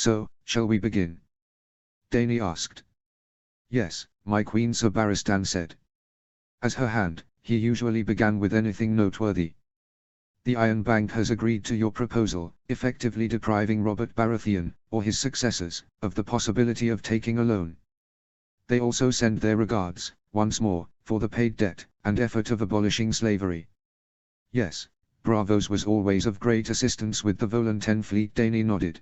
So, shall we begin? Dany asked. Yes, my queen, Sir Barristan said. As her hand, he usually began with anything noteworthy. The Iron Bank has agreed to your proposal, effectively depriving Robert Baratheon, or his successors, of the possibility of taking a loan. They also send their regards, once more, for the paid debt, and effort of abolishing slavery. Yes, Braavos was always of great assistance with the Volanthen fleet. Dany nodded.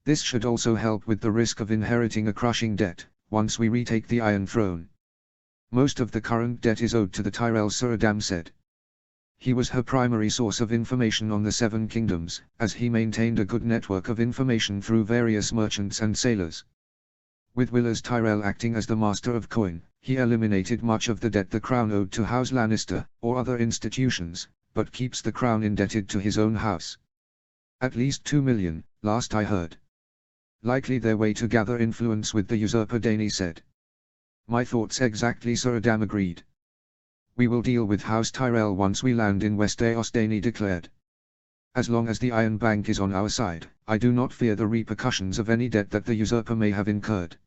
This should also help with the risk of inheriting a crushing debt, once we retake the Iron Throne. Most of the current debt is owed to the Tyrell, Sir Adam said. He was her primary source of information on the Seven Kingdoms, as he maintained a good network of information through various merchants and sailors. With Willers Tyrell acting as the master of coin, he eliminated much of the debt the crown owed to House Lannister, or other institutions, but keeps the crown indebted to his own house. At least 2 million, last I heard. Likely their way to gather influence with the usurper, Dany said. My thoughts exactly, Sir Adam agreed. We will deal with House Tyrell once we land in Westeros, Dany declared. As long as the Iron Bank is on our side, I do not fear the repercussions of any debt that the usurper may have incurred.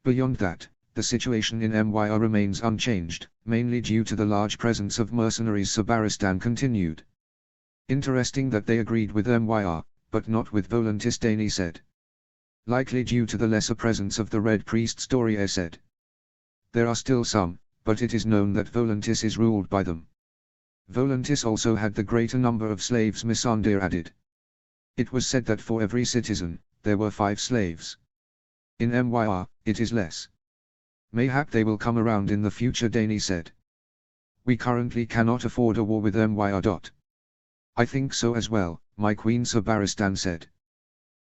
Beyond that, the situation in Myr remains unchanged, mainly due to the large presence of mercenaries, Sir Barristan continued. Interesting that they agreed with Myr, but not with Volantis, Dany said. Likely due to the lesser presence of the Red Priests, Doreah said. There are still some, but it is known that Volantis is ruled by them. Volantis also had the greater number of slaves, Missandei added. It was said that for every citizen, there were 5 slaves. In Myr, it is less. Mayhap they will come around in the future, Dany said. We currently cannot afford a war with Myr. I think so as well, my queen, Sir Barristan said.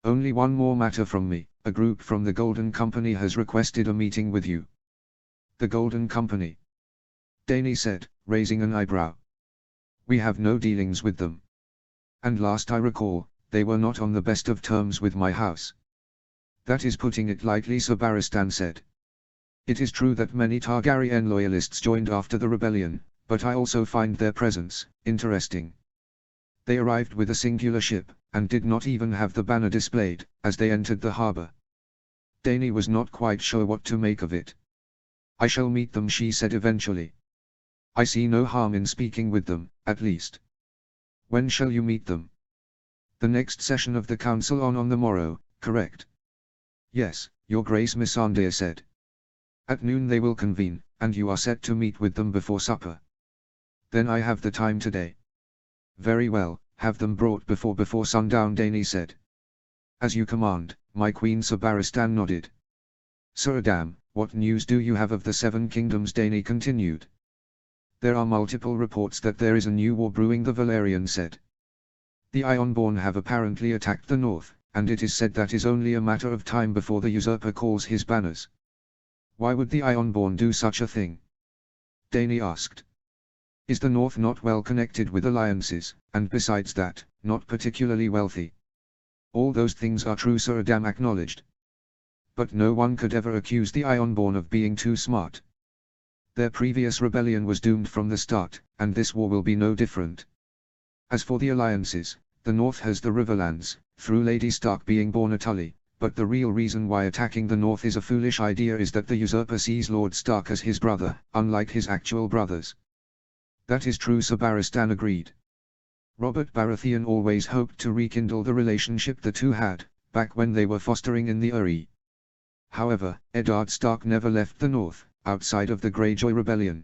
Only one more matter from me. A group from the Golden Company has requested a meeting with you. The Golden Company? Dany said, raising an eyebrow. We have no dealings with them. And last I recall, they were not on the best of terms with my house. That is putting it lightly, Sir Barristan said. It is true that many Targaryen loyalists joined after the rebellion, but I also find their presence interesting. They arrived with a singular ship, and did not even have the banner displayed, as they entered the harbour. Dany was not quite sure what to make of it. I shall meet them, she said eventually. I see no harm in speaking with them, at least. When shall you meet them? The next session of the council on the morrow, correct? Yes, Your Grace, Missandei said. At noon they will convene, and you are set to meet with them before supper. Then I have the time today. Very well, have them brought before sundown, Dany said. As you command, my queen, Sir Barristan nodded. Sir Adam, what news do you have of the Seven Kingdoms? Dany continued. There are multiple reports that there is a new war brewing, the Valyrian said. The Ironborn have apparently attacked the north, and it is said that is only a matter of time before the usurper calls his banners. Why would the Ironborn do such a thing? Dany asked. Is the north not well connected with alliances, and besides that, not particularly wealthy? All those things are true, Sir Adam acknowledged. But no one could ever accuse the Ironborn of being too smart. Their previous rebellion was doomed from the start, and this war will be no different. As for the alliances, the north has the Riverlands, through Lady Stark being born a Tully, but the real reason why attacking the north is a foolish idea is that the usurper sees Lord Stark as his brother, unlike his actual brothers. That is true, Sir Barristan agreed. Robert Baratheon always hoped to rekindle the relationship the two had, back when they were fostering in the Eyrie. However, Eddard Stark never left the north, outside of the Greyjoy rebellion.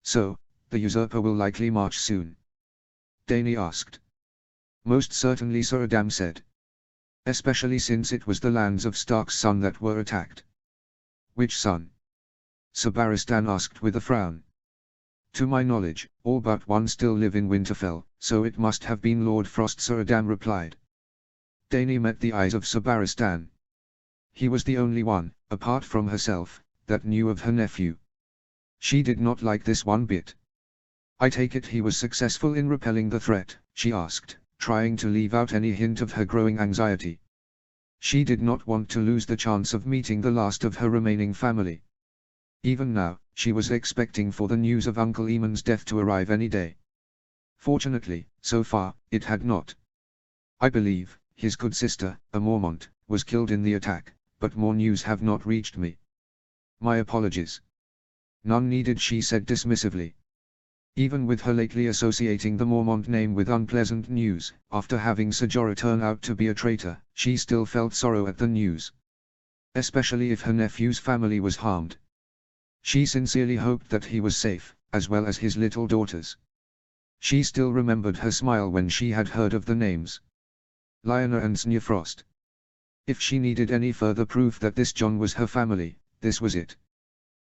So, the usurper will likely march soon? Dany asked. Most certainly, Sir Adam said. Especially since it was the lands of Stark's son that were attacked. Which son? Sir Barristan asked with a frown. To my knowledge, all but one still live in Winterfell, so it must have been Lord Frost, Sir Adam replied. Dany met the eyes of Sir Barristan. He was the only one, apart from herself, that knew of her nephew. She did not like this one bit. I take it he was successful in repelling the threat, she asked, trying to leave out any hint of her growing anxiety. She did not want to lose the chance of meeting the last of her remaining family. Even now, she was expecting for the news of Uncle Aemon's death to arrive any day. Fortunately, so far, it had not. I believe, his good sister, a Mormont, was killed in the attack, but more news have not reached me. My apologies. None needed, she said dismissively. Even with her lately associating the Mormont name with unpleasant news, after having Ser Jorah turn out to be a traitor, she still felt sorrow at the news. Especially if her nephew's family was harmed. She sincerely hoped that he was safe, as well as his little daughters. She still remembered her smile when she had heard of the names. Lyanna and Snefrost. If she needed any further proof that this Jon was her family, this was it.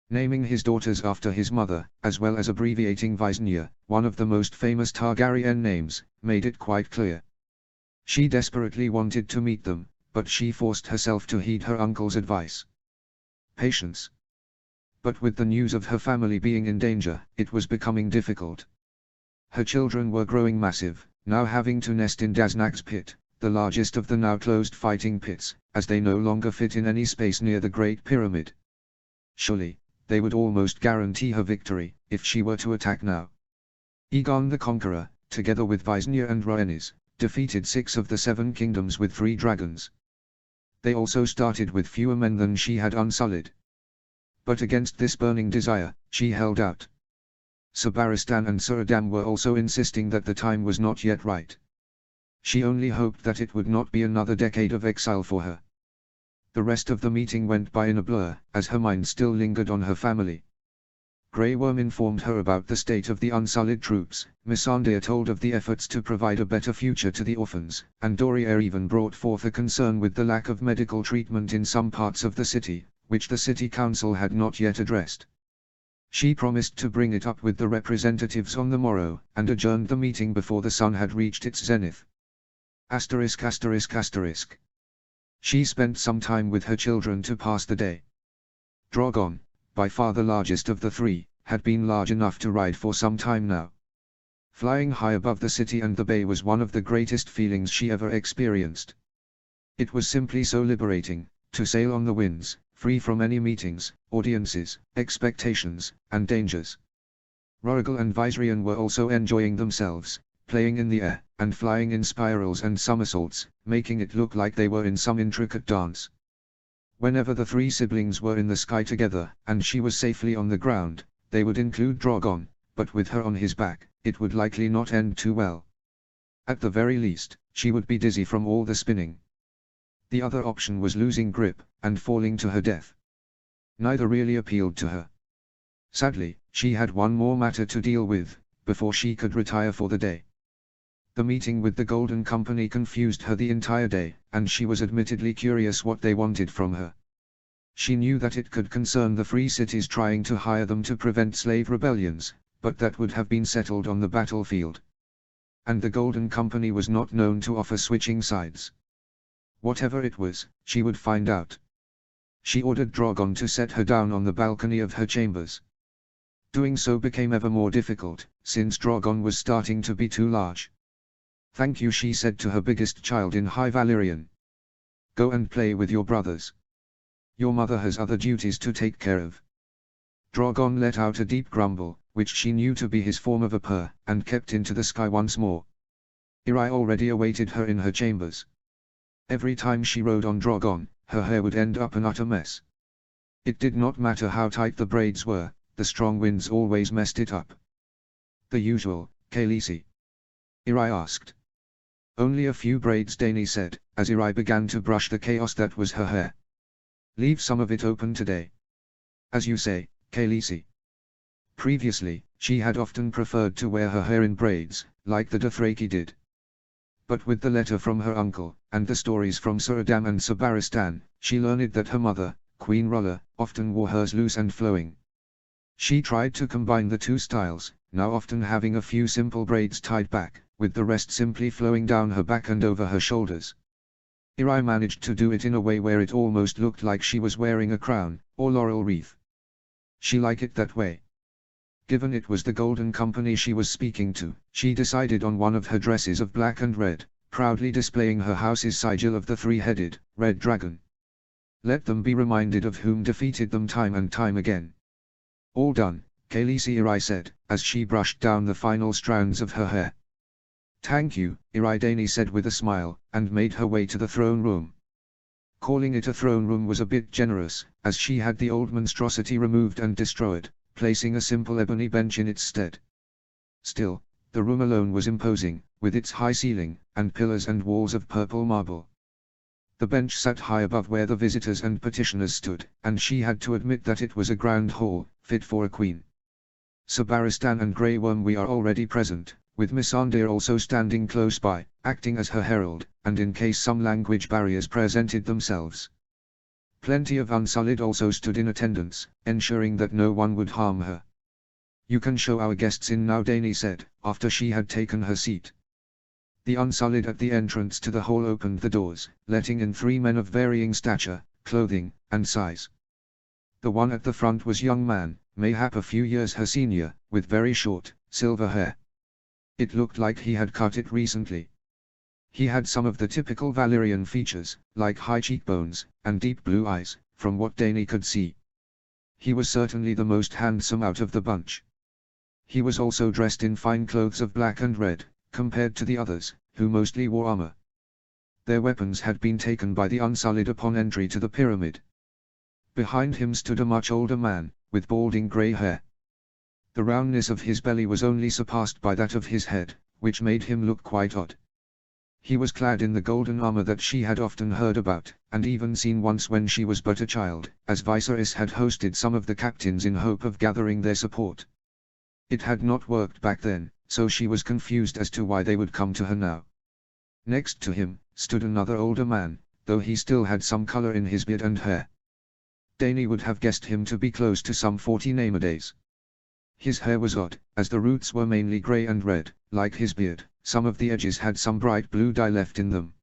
Naming his daughters after his mother, as well as abbreviating Visenya, one of the most famous Targaryen names, made it quite clear. She desperately wanted to meet them, but she forced herself to heed her uncle's advice. Patience. But with the news of her family being in danger, it was becoming difficult. Her children were growing massive, now having to nest in Daznak's pit, the largest of the now closed fighting pits, as they no longer fit in any space near the Great Pyramid. Surely, they would almost guarantee her victory, if she were to attack now. Aegon the Conqueror, together with Visenya and Rhaenys, defeated 6 of the 7 kingdoms with 3 dragons. They also started with fewer men than she had unsullied. But against this burning desire, she held out. Ser Barristan and Ser Adam were also insisting that the time was not yet right. She only hoped that it would not be another decade of exile for her. The rest of the meeting went by in a blur, as her mind still lingered on her family. Grey Worm informed her about the state of the Unsullied troops, Missandei told of the efforts to provide a better future to the orphans, and Doreah even brought forth a concern with the lack of medical treatment in some parts of the city, which the city council had not yet addressed. She promised to bring it up with the representatives on the morrow, and adjourned the meeting before the sun had reached its zenith. ******. She spent some time with her children to pass the day. Drogon, by far the largest of the 3, had been large enough to ride for some time now. Flying high above the city and the bay was one of the greatest feelings she ever experienced. It was simply so liberating, to sail on the winds, free from any meetings, audiences, expectations, and dangers. Rhaegal and Viserion were also enjoying themselves, playing in the air, and flying in spirals and somersaults, making it look like they were in some intricate dance. Whenever the 3 siblings were in the sky together, and she was safely on the ground, they would include Drogon, but with her on his back, it would likely not end too well. At the very least, she would be dizzy from all the spinning. The other option was losing grip, and falling to her death. Neither really appealed to her. Sadly, she had one more matter to deal with, before she could retire for the day. The meeting with the Golden Company confused her the entire day, and she was admittedly curious what they wanted from her. She knew that it could concern the free cities trying to hire them to prevent slave rebellions, but that would have been settled on the battlefield. And the Golden Company was not known to offer switching sides. Whatever it was, she would find out. She ordered Drogon to set her down on the balcony of her chambers. Doing so became ever more difficult, since Drogon was starting to be too large. "Thank you," she said to her biggest child in High Valyrian. "Go and play with your brothers. Your mother has other duties to take care of." Drogon let out a deep grumble, which she knew to be his form of a purr, and kept into the sky once more. Irai already awaited her in her chambers. Every time she rode on Drogon, her hair would end up an utter mess. It did not matter how tight the braids were, the strong winds always messed it up. "The usual, Khaleesi?" Irai asked. "Only a few braids," Dany said, as Irai began to brush the chaos that was her hair. "Leave some of it open today." "As you say, Khaleesi." Previously, she had often preferred to wear her hair in braids, like the Dothraki did. But with the letter from her uncle, and the stories from Ser Adam and Ser Barristan, she learned that her mother, Queen R'hllor, often wore hers loose and flowing. She tried to combine the 2 styles, now often having a few simple braids tied back, with the rest simply flowing down her back and over her shoulders. Irai managed to do it in a way where it almost looked like she was wearing a crown, or laurel wreath. She liked it that way. Given it was the Golden Company she was speaking to, she decided on one of her dresses of black and red, proudly displaying her house's sigil of the 3-headed, red dragon. Let them be reminded of whom defeated them time and time again. "All done," Khaleesi Irai said, as she brushed down the final strands of her hair. Thank you, Iridani said with a smile, and made her way to the throne room. Calling it a throne room was a bit generous, as she had the old monstrosity removed and destroyed, placing a simple ebony bench in its stead. Still, the room alone was imposing, with its high ceiling, and pillars and walls of purple marble. The bench sat high above where the visitors and petitioners stood, and she had to admit that it was a grand hall, fit for a queen. Sabaristan and Grey Worm we are already present, with Missandei also standing close by, acting as her herald, and in case some language barriers presented themselves. Plenty of Unsullied also stood in attendance, ensuring that no one would harm her. You can show our guests in now, Dany said, after she had taken her seat. The Unsullied at the entrance to the hall opened the doors, letting in 3 men of varying stature, clothing, and size. The one at the front was young man, mayhap a few years her senior, with very short, silver hair. It looked like he had cut it recently. He had some of the typical Valyrian features, like high cheekbones, and deep blue eyes, from what Dany could see. He was certainly the most handsome out of the bunch. He was also dressed in fine clothes of black and red, compared to the others, who mostly wore armor. Their weapons had been taken by the Unsullied upon entry to the pyramid. Behind him stood a much older man, with balding grey hair. The roundness of his belly was only surpassed by that of his head, which made him look quite odd. He was clad in the golden armor that she had often heard about, and even seen once when she was but a child, as Viserys had hosted some of the captains in hope of gathering their support. It had not worked back then, so she was confused as to why they would come to her now. Next to him, stood another older man, though he still had some color in his beard and hair. Dany would have guessed him to be close to some 40 namages. His hair was odd, as the roots were mainly grey and red, like his beard, some of the edges had some bright blue dye left in them.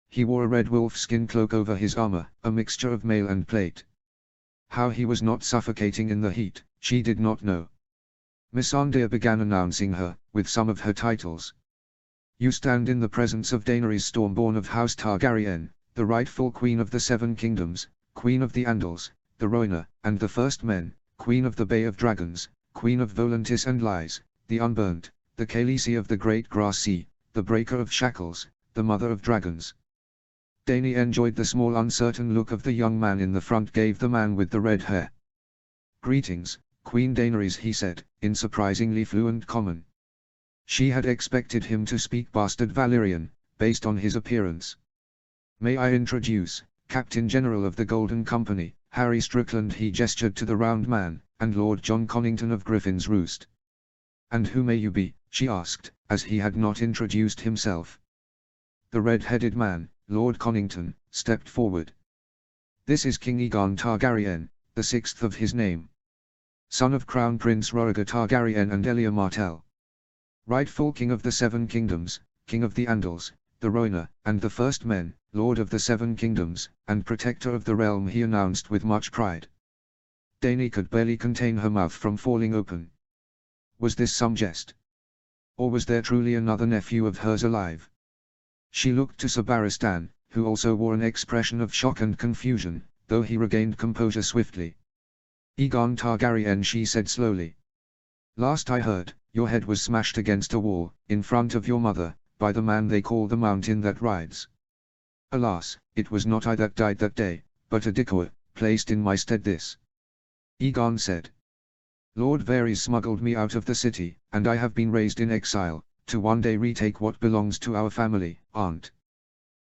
He wore a red wolf-skin cloak over his armor, a mixture of mail and plate. How he was not suffocating in the heat, she did not know. Missandei began announcing her, with some of her titles. You stand in the presence of Daenerys Stormborn of House Targaryen, the rightful Queen of the Seven Kingdoms, Queen of the Andals, the Rhoynar, and the First Men, Queen of the Bay of Dragons, Queen of Volantis and Lies, the Unburnt, the Khaleesi of the Great Grass Sea, the Breaker of Shackles, the Mother of Dragons. Dany enjoyed the small uncertain look of the young man in the front gave the man with the red hair. Greetings, Queen Daenerys, he said, in surprisingly fluent common. She had expected him to speak bastard Valyrian, based on his appearance. May I introduce, Captain General of the Golden Company, Harry Strickland, he gestured to the round man, and Lord Jon Connington of Griffin's Roost. And who may you be, she asked, as he had not introduced himself. The red-headed man, Lord Connington, stepped forward. This is King Aegon Targaryen, the 6th of his name. Son of Crown Prince Rhaegar Targaryen and Elia Martell. Rightful King of the Seven Kingdoms, King of the Andals, the Rhoynar, and the First Men, Lord of the Seven Kingdoms, and Protector of the Realm, he announced with much pride. Dany could barely contain her mouth from falling open. Was this some jest? Or was there truly another nephew of hers alive? She looked to Sabaristan, who also wore an expression of shock and confusion, though he regained composure swiftly. Aegon Targaryen, she said slowly. Last I heard, your head was smashed against a wall, in front of your mother, by the man they call the Mountain that Rides. Alas, it was not I that died that day, but a Dicor, placed in my stead this. Aegon said. Lord Varys smuggled me out of the city, and I have been raised in exile, to one day retake what belongs to our family, aunt.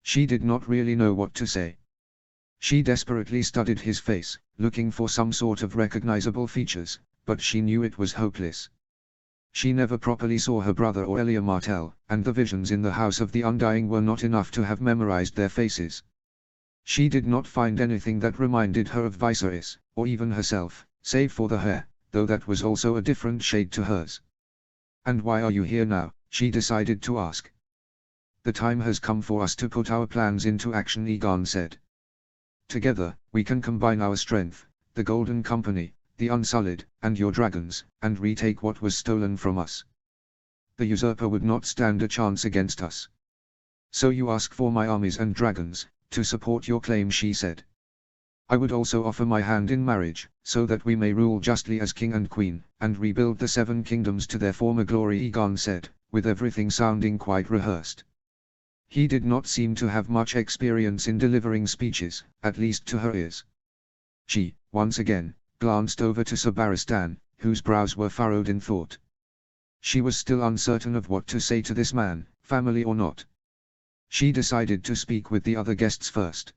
She did not really know what to say. She desperately studied his face, looking for some sort of recognizable features, but she knew it was hopeless. She never properly saw her brother or Elia Martell, and the visions in the House of the Undying were not enough to have memorized their faces. She did not find anything that reminded her of Viserys, or even herself, save for the hair, though that was also a different shade to hers. And why are you here now, she decided to ask. The time has come for us to put our plans into action, Aegon said. Together, we can combine our strength, the Golden Company, the Unsullied, and your dragons, and retake what was stolen from us. The usurper would not stand a chance against us. So you ask for my armies and dragons, to support your claim, she said. I would also offer my hand in marriage, so that we may rule justly as king and queen, and rebuild the Seven Kingdoms to their former glory, Aegon said, with everything sounding quite rehearsed. He did not seem to have much experience in delivering speeches, at least to her ears. She, once again, glanced over to Sabaristan, whose brows were furrowed in thought. She was still uncertain of what to say to this man, family or not. She decided to speak with the other guests first.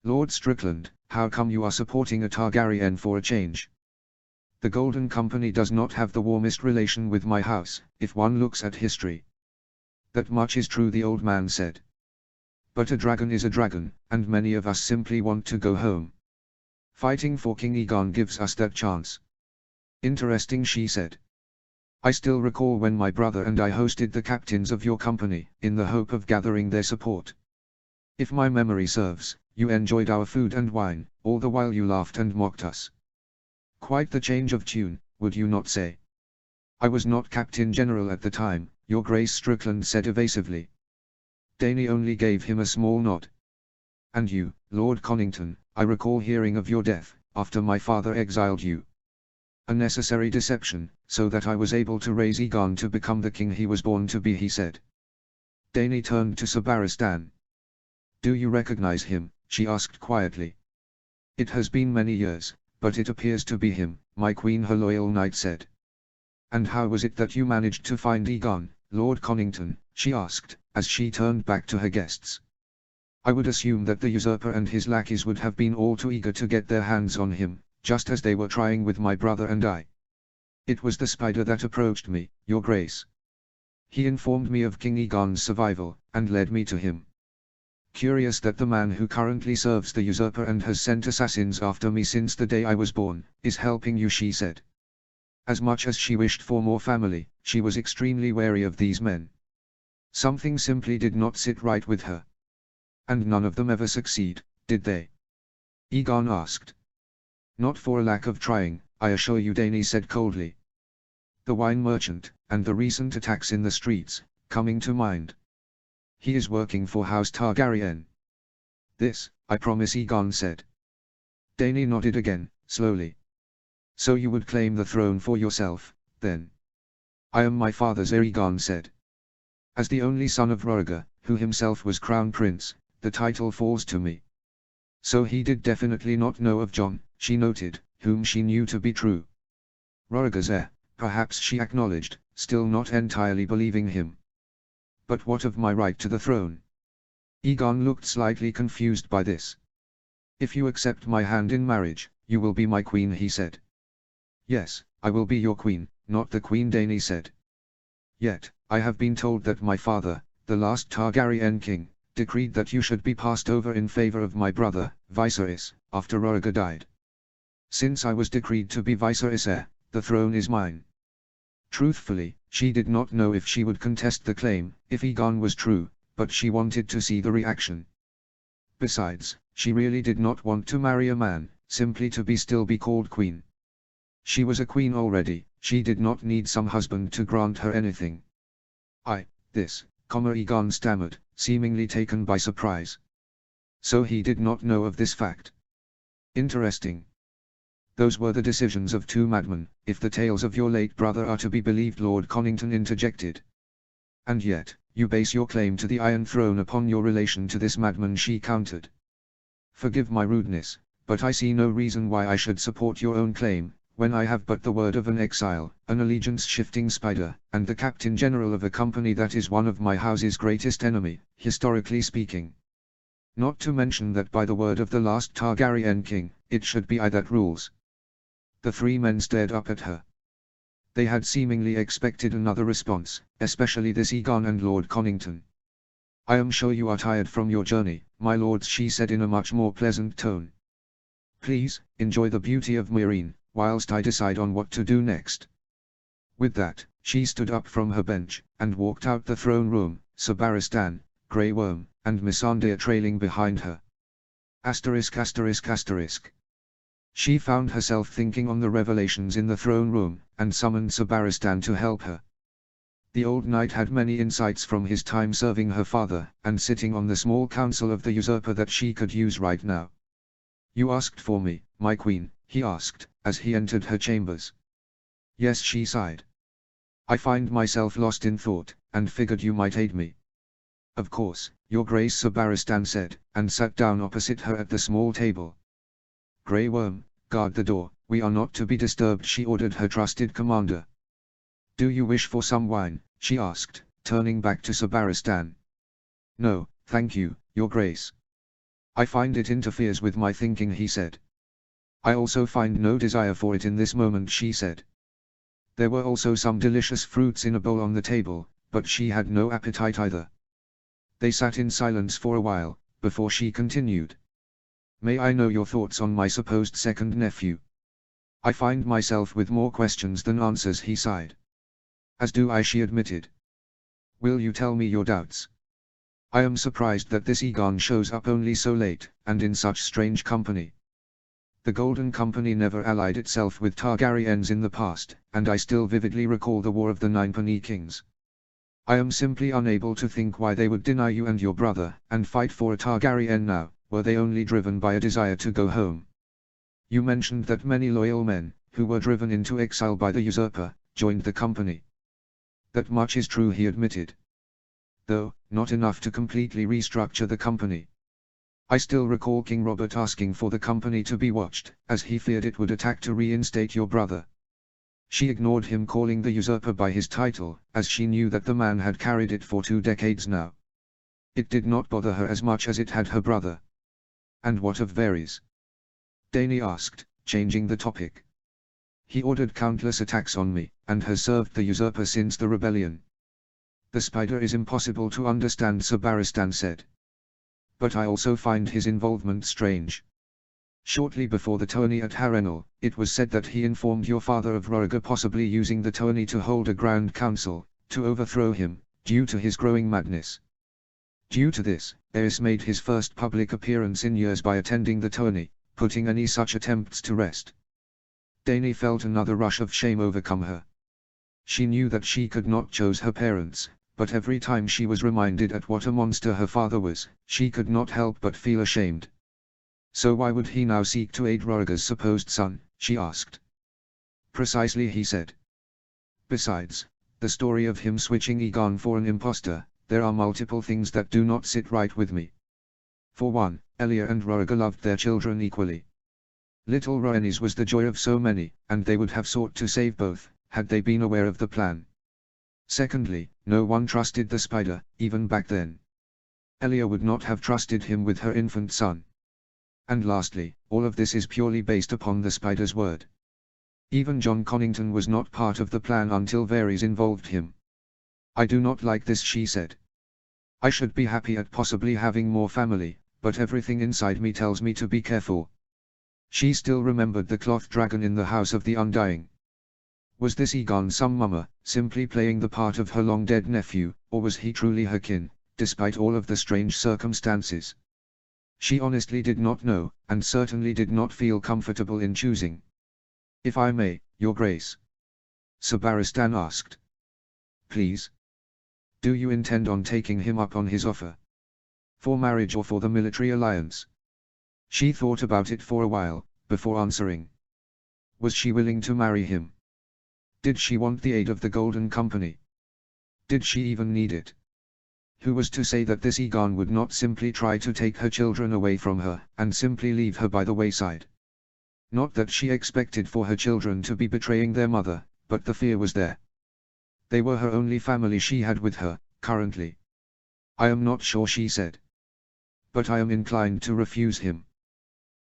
Lord Strickland, how come you are supporting a Targaryen for a change? The Golden Company does not have the warmest relation with my house, if one looks at history. That much is true, the old man said. But a dragon is a dragon, and many of us simply want to go home. Fighting for King Aegon gives us that chance. Interesting, she said. I still recall when my brother and I hosted the captains of your company, in the hope of gathering their support. If my memory serves, you enjoyed our food and wine, all the while you laughed and mocked us. Quite the change of tune, would you not say? I was not Captain General at the time, Your Grace, Strickland said evasively. Dany only gave him a small nod. And you, Lord Connington, I recall hearing of your death, after my father exiled you. A necessary deception, so that I was able to raise Aegon to become the king he was born to be, he said. Dany turned to Sabaristan. Do you recognize him? She asked quietly. It has been many years, but it appears to be him, my queen, her loyal knight said. And how was it that you managed to find Aegon, Lord Connington? She asked, as she turned back to her guests. I would assume that the usurper and his lackeys would have been all too eager to get their hands on him, just as they were trying with my brother and I. It was the spider that approached me, Your Grace. He informed me of King Aegon's survival, and led me to him. Curious that the man who currently serves the usurper and has sent assassins after me since the day I was born, is helping you, she said. As much as she wished for more family, she was extremely wary of these men. Something simply did not sit right with her. And none of them ever succeed, did they? Aegon asked. Not for a lack of trying, I assure you, Dany said coldly. The wine merchant, and the recent attacks in the streets, coming to mind. He is working for House Targaryen. This, I promise, Aegon said. Dany nodded again, slowly. So you would claim the throne for yourself, then? I am my father's heir, Aegon said. As the only son of Rhaegar, who himself was crown prince, the title falls to me. So he did definitely not know of Jon, she noted, whom she knew to be true. Rhaegar's heir, perhaps, she acknowledged, still not entirely believing him. But what of my right to the throne? Aegon looked slightly confused by this. If you accept my hand in marriage, you will be my queen, he said. Yes, I will be your queen, not the queen, Dany said. Yet, I have been told that my father, the last Targaryen king, decreed that you should be passed over in favor of my brother, Viserys, after Rhaegar died. Since I was decreed to be Viserys' heir, the throne is mine. Truthfully, she did not know if she would contest the claim, if Aegon was true, but she wanted to see the reaction. Besides, she really did not want to marry a man, simply to still be called queen. She was a queen already, she did not need some husband to grant her anything. Aegon stammered, seemingly taken by surprise. So he did not know of this fact. Interesting. Those were the decisions of two madmen, if the tales of your late brother are to be believed, Lord Connington interjected. And yet, you base your claim to the Iron Throne upon your relation to this madman, she countered. Forgive my rudeness, but I see no reason why I should support your own claim, when I have but the word of an exile, an allegiance-shifting spider, and the captain general of a company that is one of my house's greatest enemy, historically speaking. Not to mention that by the word of the last Targaryen king, it should be I that rules. The three men stared up at her. They had seemingly expected another response, especially this Aegon and Lord Connington. I am sure you are tired from your journey, my lords, she said in a much more pleasant tone. Please, enjoy the beauty of Meereen, whilst I decide on what to do next. With that, she stood up from her bench, and walked out the throne room, Sabaristan, Grey Worm, and Missandei trailing behind her. ******. She found herself thinking on the revelations in the throne room, and summoned Sabaristan to help her. The old knight had many insights from his time serving her father, and sitting on the small council of the usurper that she could use right now. You asked for me, my queen, he asked, as he entered her chambers. Yes, she sighed. I find myself lost in thought, and figured you might aid me. Of course, Your Grace, Sir Barristan said, and sat down opposite her at the small table. Grey Worm, guard the door, we are not to be disturbed, she ordered her trusted commander. Do you wish for some wine, she asked, turning back to Sir Barristan. No, thank you, Your Grace. I find it interferes with my thinking, he said. I also find no desire for it in this moment, she said. There were also some delicious fruits in a bowl on the table, but she had no appetite either. They sat in silence for a while, before she continued. May I know your thoughts on my supposed second nephew? I find myself with more questions than answers, he sighed. As do I, she admitted. Will you tell me your doubts? I am surprised that this Aegon shows up only so late, and in such strange company. The Golden Company never allied itself with Targaryens in the past, and I still vividly recall the War of the Ninepenny Kings. I am simply unable to think why they would deny you and your brother, and fight for a Targaryen now, were they only driven by a desire to go home. You mentioned that many loyal men, who were driven into exile by the usurper, joined the company. That much is true, he admitted. Though, not enough to completely restructure the company. I still recall King Robert asking for the company to be watched, as he feared it would attack to reinstate your brother. She ignored him calling the usurper by his title, as she knew that the man had carried it for 2 decades now. It did not bother her as much as it had her brother. And what of Varys? Dany asked, changing the topic. He ordered countless attacks on me, and has served the usurper since the rebellion. The spider is impossible to understand, Sir Barristan said. But I also find his involvement strange. Shortly before the tourney at Harrenhal, it was said that he informed your father of Rhaegar possibly using the tourney to hold a Grand Council, to overthrow him, due to his growing madness. Due to this, Aerys made his first public appearance in years by attending the tourney, putting any such attempts to rest. Dany felt another rush of shame overcome her. She knew that she could not choose her parents, but every time she was reminded at what a monster her father was, she could not help but feel ashamed. So why would he now seek to aid Rhaegar's supposed son, she asked. Precisely, he said. Besides, the story of him switching Aegon for an impostor, there are multiple things that do not sit right with me. For one, Elia and Rhaegar loved their children equally. Little Rhaenys was the joy of so many, and they would have sought to save both, had they been aware of the plan. Secondly, no one trusted the spider, even back then. Elia would not have trusted him with her infant son. And lastly, all of this is purely based upon the spider's word. Even Jon Connington was not part of the plan until Varys involved him. I do not like this, she said. I should be happy at possibly having more family, but everything inside me tells me to be careful. She still remembered the cloth dragon in the House of the Undying. Was this Aegon some mummer, simply playing the part of her long-dead nephew, or was he truly her kin, despite all of the strange circumstances? She honestly did not know, and certainly did not feel comfortable in choosing. If I may, Your Grace? Sir Barristan asked. Please? Do you intend on taking him up on his offer? For marriage or for the military alliance? She thought about it for a while, before answering. Was she willing to marry him? Did she want the aid of the Golden Company? Did she even need it? Who was to say that this Aegon would not simply try to take her children away from her, and simply leave her by the wayside? Not that she expected for her children to be betraying their mother, but the fear was there. They were her only family she had with her, currently. I am not sure, she said. But I am inclined to refuse him.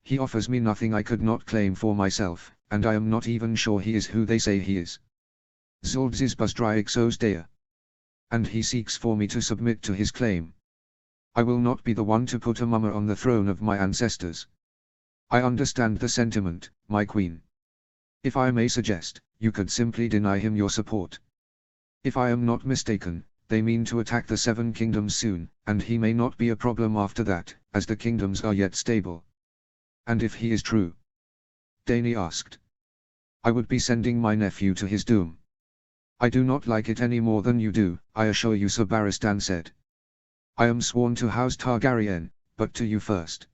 He offers me nothing I could not claim for myself, and I am not even sure he is who they say he is. Zoldzis Buzdrixos Dea. And he seeks for me to submit to his claim. I will not be the one to put a mummer on the throne of my ancestors. I understand the sentiment, my queen. If I may suggest, you could simply deny him your support. If I am not mistaken, they mean to attack the Seven Kingdoms soon, and he may not be a problem after that, as the kingdoms are yet stable. And if he is true? Dany asked. I would be sending my nephew to his doom. I do not like it any more than you do, I assure you, Sir Barristan said. I am sworn to House Targaryen, but to you first.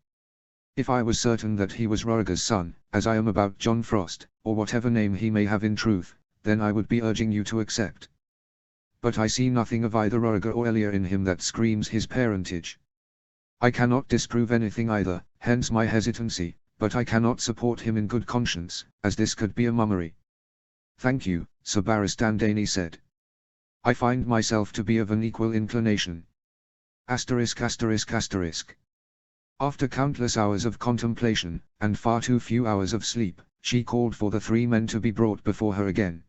If I was certain that he was Rhaegar's son, as I am about Jon Frost, or whatever name he may have in truth, then I would be urging you to accept. but I see nothing of either Rhaegar or Elia in him that screams his parentage. I cannot disprove anything either, hence my hesitancy, but I cannot support him in good conscience, as this could be a mummery. Thank you, Sir Barristan Dany said. I find myself to be of an equal inclination. Asterisk asterisk asterisk. After countless hours of contemplation, and far too few hours of sleep, she called for the 3 men to be brought before her again.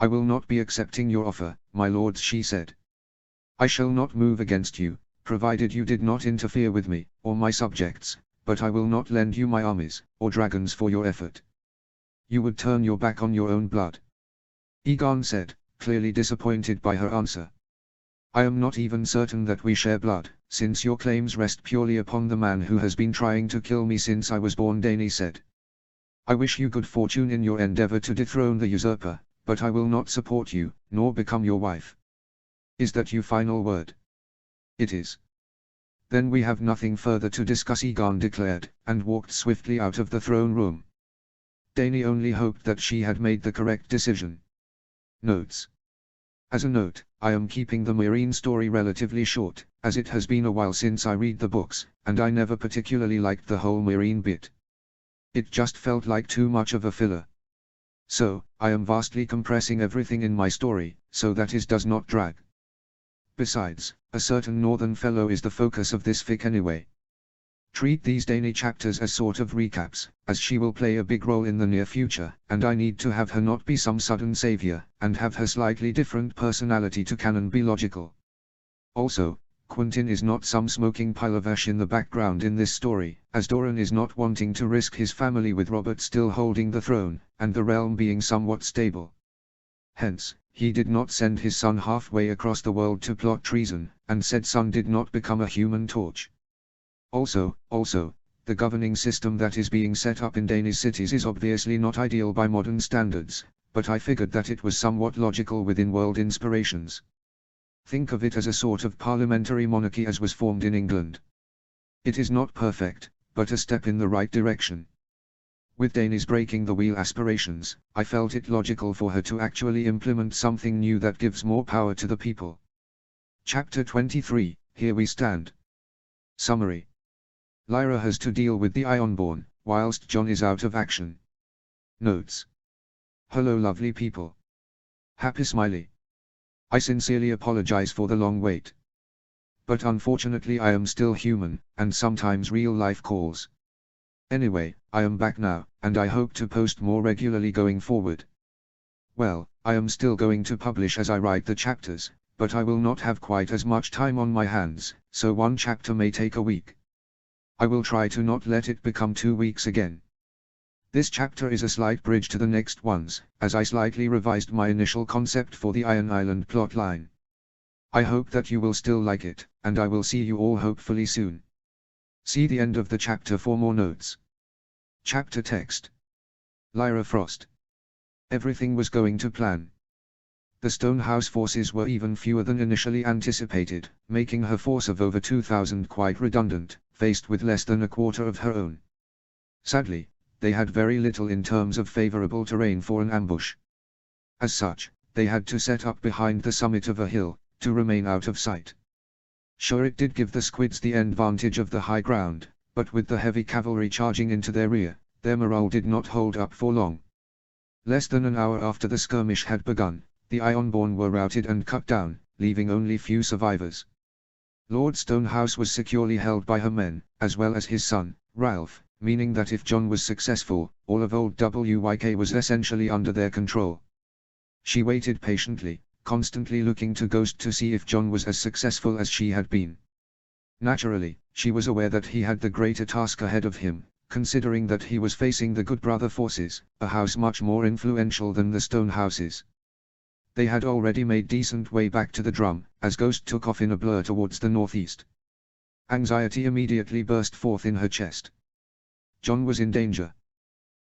I will not be accepting your offer, my lords, she said. I shall not move against you, provided you did not interfere with me, or my subjects, but I will not lend you my armies, or dragons for your effort. You would turn your back on your own blood. Aegon said, clearly disappointed by her answer. I am not even certain that we share blood, since your claims rest purely upon the man who has been trying to kill me since I was born, Dany said. I wish you good fortune in your endeavor to dethrone the usurper, but I will not support you, nor become your wife. Is that your final word? It is. Then we have nothing further to discuss, Aegon declared, and walked swiftly out of the throne room. Dany only hoped that she had made the correct decision. Notes. As a note, I am keeping the Meereen story relatively short, as it has been a while since I read the books, and I never particularly liked the whole Meereen bit. It just felt like too much of a filler. So, I am vastly compressing everything in my story, so that it does not drag. Besides, a certain northern fellow is the focus of this fic anyway. Treat these Dany chapters as sort of recaps, as she will play a big role in the near future, and I need to have her not be some sudden savior, and have her slightly different personality to canon be logical. Also, Quentyn is not some smoking pile of ash in the background in this story, as Doran is not wanting to risk his family with Robert still holding the throne, and the realm being somewhat stable. Hence, he did not send his son halfway across the world to plot treason, and said son did not become a human torch. Also, the governing system that is being set up in Dany's cities is obviously not ideal by modern standards, but I figured that it was somewhat logical within world inspirations. Think of it as a sort of parliamentary monarchy as was formed in England. It is not perfect, but a step in the right direction. With Dany's breaking the wheel aspirations, I felt it logical for her to actually implement something new that gives more power to the people. Chapter 23, Here We Stand. Summary. Lyra has to deal with the Ironborn, whilst Jon is out of action. Notes. Hello lovely people. Happy Smiley. I sincerely apologize for the long wait. But unfortunately I am still human, and sometimes real life calls. Anyway, I am back now, and I hope to post more regularly going forward. Well, I am still going to publish as I write the chapters, but I will not have quite as much time on my hands, so one chapter may take a week. I will try to not let it become 2 weeks again. This chapter is a slight bridge to the next ones, as I slightly revised my initial concept for the Iron Island plotline. I hope that you will still like it, and I will see you all hopefully soon. See the end of the chapter for more notes. Chapter text. Lyra Frost. Everything was going to plan. The Stonehouse forces were even fewer than initially anticipated, making her force of over 2,000 quite redundant, faced with less than a quarter of her own. Sadly, they had very little in terms of favorable terrain for an ambush. As such, they had to set up behind the summit of a hill, to remain out of sight. Sure, it did give the squids the advantage of the high ground, but with the heavy cavalry charging into their rear, their morale did not hold up for long. Less than an hour after the skirmish had begun, the Ironborn were routed and cut down, leaving only few survivors. Lord Stonehouse was securely held by her men, as well as his son, Ralph, meaning that if Jon was successful, all of Old WYK was essentially under their control. She waited patiently, constantly looking to Ghost to see if Jon was as successful as she had been. Naturally, she was aware that he had the greater task ahead of him, considering that he was facing the Good Brother forces, a house much more influential than the Stonehouses. They had already made decent way back to the Drum, as Ghost took off in a blur towards the northeast. Anxiety immediately burst forth in her chest. Jon was in danger.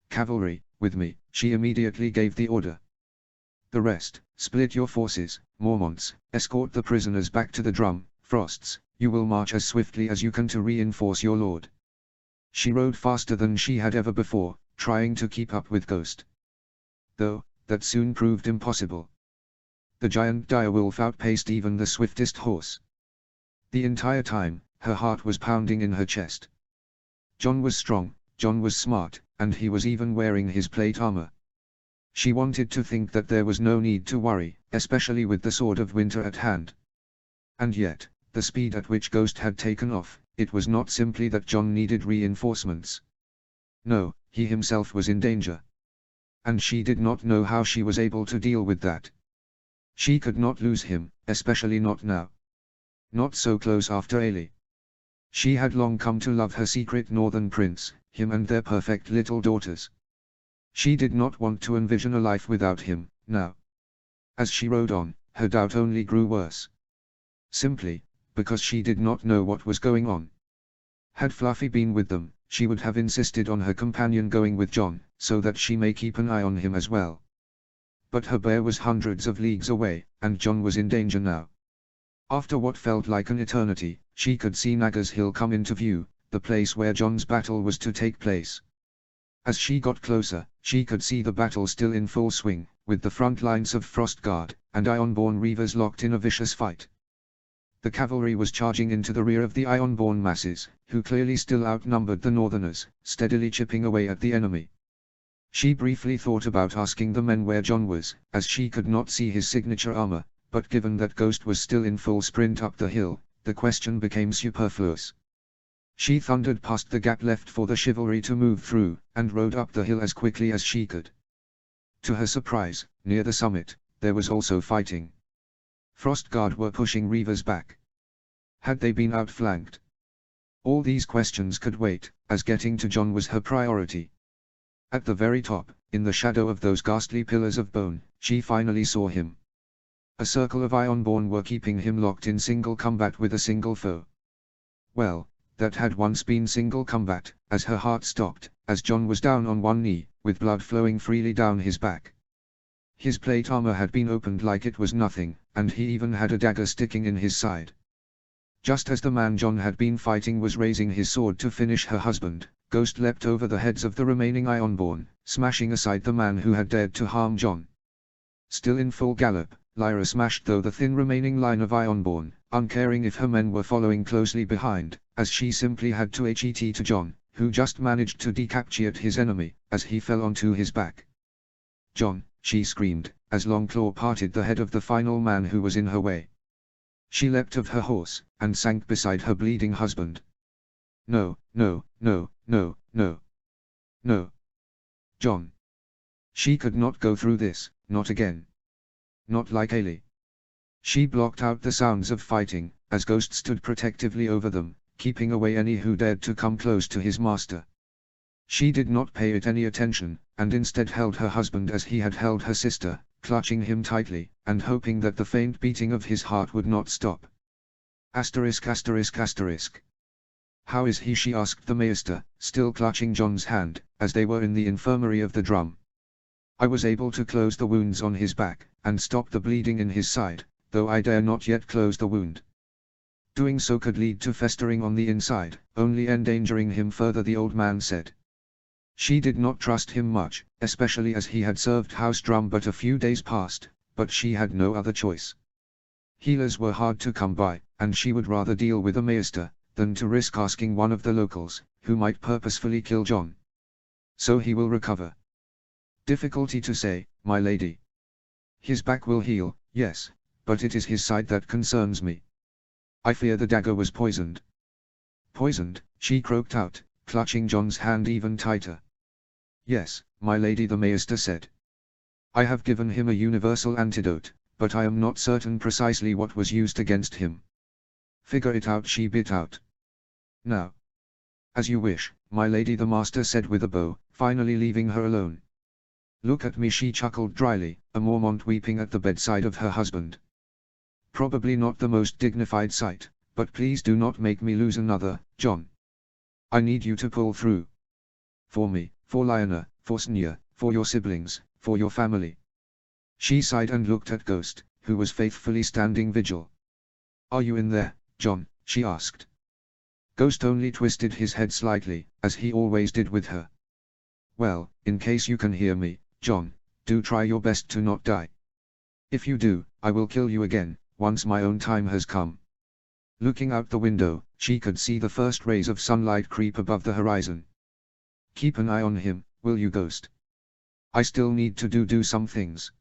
Cavalry, with me, she immediately gave the order. The rest, split your forces, Mormonts, escort the prisoners back to the Drum, Frosts, you will march as swiftly as you can to reinforce your lord. She rode faster than she had ever before, trying to keep up with Ghost. Though, that soon proved impossible. The giant direwolf outpaced even the swiftest horse. The entire time, her heart was pounding in her chest. Jon was strong, Jon was smart, and he was even wearing his plate armor. She wanted to think that there was no need to worry, especially with the Sword of Winter at hand. And yet, the speed at which Ghost had taken off, it was not simply that Jon needed reinforcements. No, he himself was in danger. And she did not know how she was able to deal with that. She could not lose him, especially not now. Not so close after Ailey. She had long come to love her secret northern prince, him and their perfect little daughters. She did not want to envision a life without him, now. As she rode on, her doubt only grew worse. Simply, because she did not know what was going on. Had Fluffy been with them, she would have insisted on her companion going with Jon, so that she may keep an eye on him as well. But her bear was hundreds of leagues away, and Jon was in danger now. After what felt like an eternity, she could see Nagas Hill come into view, the place where Jon's battle was to take place. As she got closer, she could see the battle still in full swing, with the front lines of Frostguard and Ironborn Reavers locked in a vicious fight. The cavalry was charging into the rear of the Ironborn masses, who clearly still outnumbered the Northerners, steadily chipping away at the enemy. She briefly thought about asking the men where Jon was, as she could not see his signature armor, but given that Ghost was still in full sprint up the hill, the question became superfluous. She thundered past the gap left for the chivalry to move through, and rode up the hill as quickly as she could. To her surprise, near the summit, there was also fighting. Frostguard were pushing Reavers back. Had they been outflanked? All these questions could wait, as getting to Jon was her priority. At the very top, in the shadow of those ghastly pillars of bone, she finally saw him. A circle of Ironborn were keeping him locked in single combat with a single foe. Well, that had once been single combat, as her heart stopped, as Jon was down on one knee, with blood flowing freely down his back. His plate armor had been opened like it was nothing, and he even had a dagger sticking in his side. Just as the man Jon had been fighting was raising his sword to finish her husband, Ghost leapt over the heads of the remaining Ironborn, smashing aside the man who had dared to harm Jon. Still in full gallop, Lyra smashed through the thin remaining line of Ironborn, uncaring if her men were following closely behind, as she simply had to het to Jon, who just managed to decapitate his enemy, as he fell onto his back. "Jon," she screamed, as Longclaw parted the head of the final man who was in her way. She leapt off her horse, and sank beside her bleeding husband. "No, no, no, no, no. No. Jon." She could not go through this, not again. Not like Ailey. She blocked out the sounds of fighting, as Ghost stood protectively over them, keeping away any who dared to come close to his master. She did not pay it any attention, and instead held her husband as he had held her sister, clutching him tightly, and hoping that the faint beating of his heart would not stop. Asterisk asterisk asterisk. "How is he?" she asked the maester, still clutching Jon's hand, as they were in the infirmary of the Drum. "I was able to close the wounds on his back, and stop the bleeding in his side, though I dare not yet close the wound. Doing so could lead to festering on the inside, only endangering him further," the old man said. She did not trust him much, especially as he had served House Drum but a few days past, but she had no other choice. Healers were hard to come by, and she would rather deal with a maester, than to risk asking one of the locals, who might purposefully kill Jon. "So he will recover?" "Difficulty to say, my lady. His back will heal, yes, but it is his side that concerns me. I fear the dagger was poisoned." "Poisoned?" she croaked out, clutching Jon's hand even tighter. "Yes, my lady," the maester said. "I have given him a universal antidote, but I am not certain precisely what was used against him." "Figure it out," she bit out. "Now." "As you wish, my lady," the master said with a bow, finally leaving her alone. "Look at me," she chuckled dryly, a Mormont weeping at the bedside of her husband. "Probably not the most dignified sight, but please do not make me lose another, Jon. I need you to pull through. For me, for Lyanna, for Senya, for your siblings, for your family." She sighed and looked at Ghost, who was faithfully standing vigil. "Are you in there, Jon?" she asked. Ghost only twisted his head slightly, as he always did with her. "Well, in case you can hear me, Jon, do try your best to not die." If you do, I will kill you again, once my own time has come. Looking out the window, she could see the first rays of sunlight creep above the horizon. Keep an eye on him, will you, Ghost? I still need to do some things.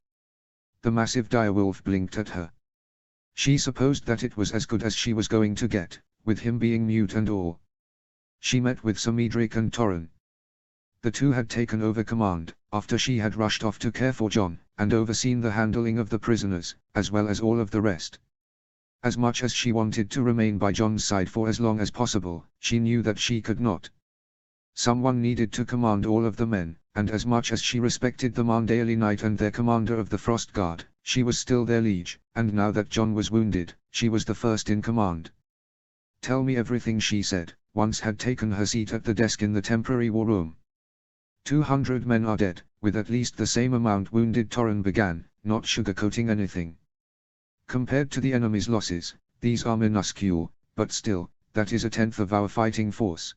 The massive direwolf blinked at her. She supposed that it was as good as she was going to get, with him being mute and all. She met with Samedric and Torren. The two had taken over command, after she had rushed off to care for Jon, and overseen the handling of the prisoners, as well as all of the rest. As much as she wanted to remain by Jon's side for as long as possible, she knew that she could not. Someone needed to command all of the men, and as much as she respected the Mandaeally Knight and their commander of the Frost Guard, she was still their liege, and now that Jon was wounded, she was the first in command. Tell me everything, she said, once had taken her seat at the desk in the temporary war room. 200 men are dead, with at least the same amount wounded, Torren began, not sugarcoating anything. Compared to the enemy's losses, these are minuscule, but still, that is a tenth of our fighting force.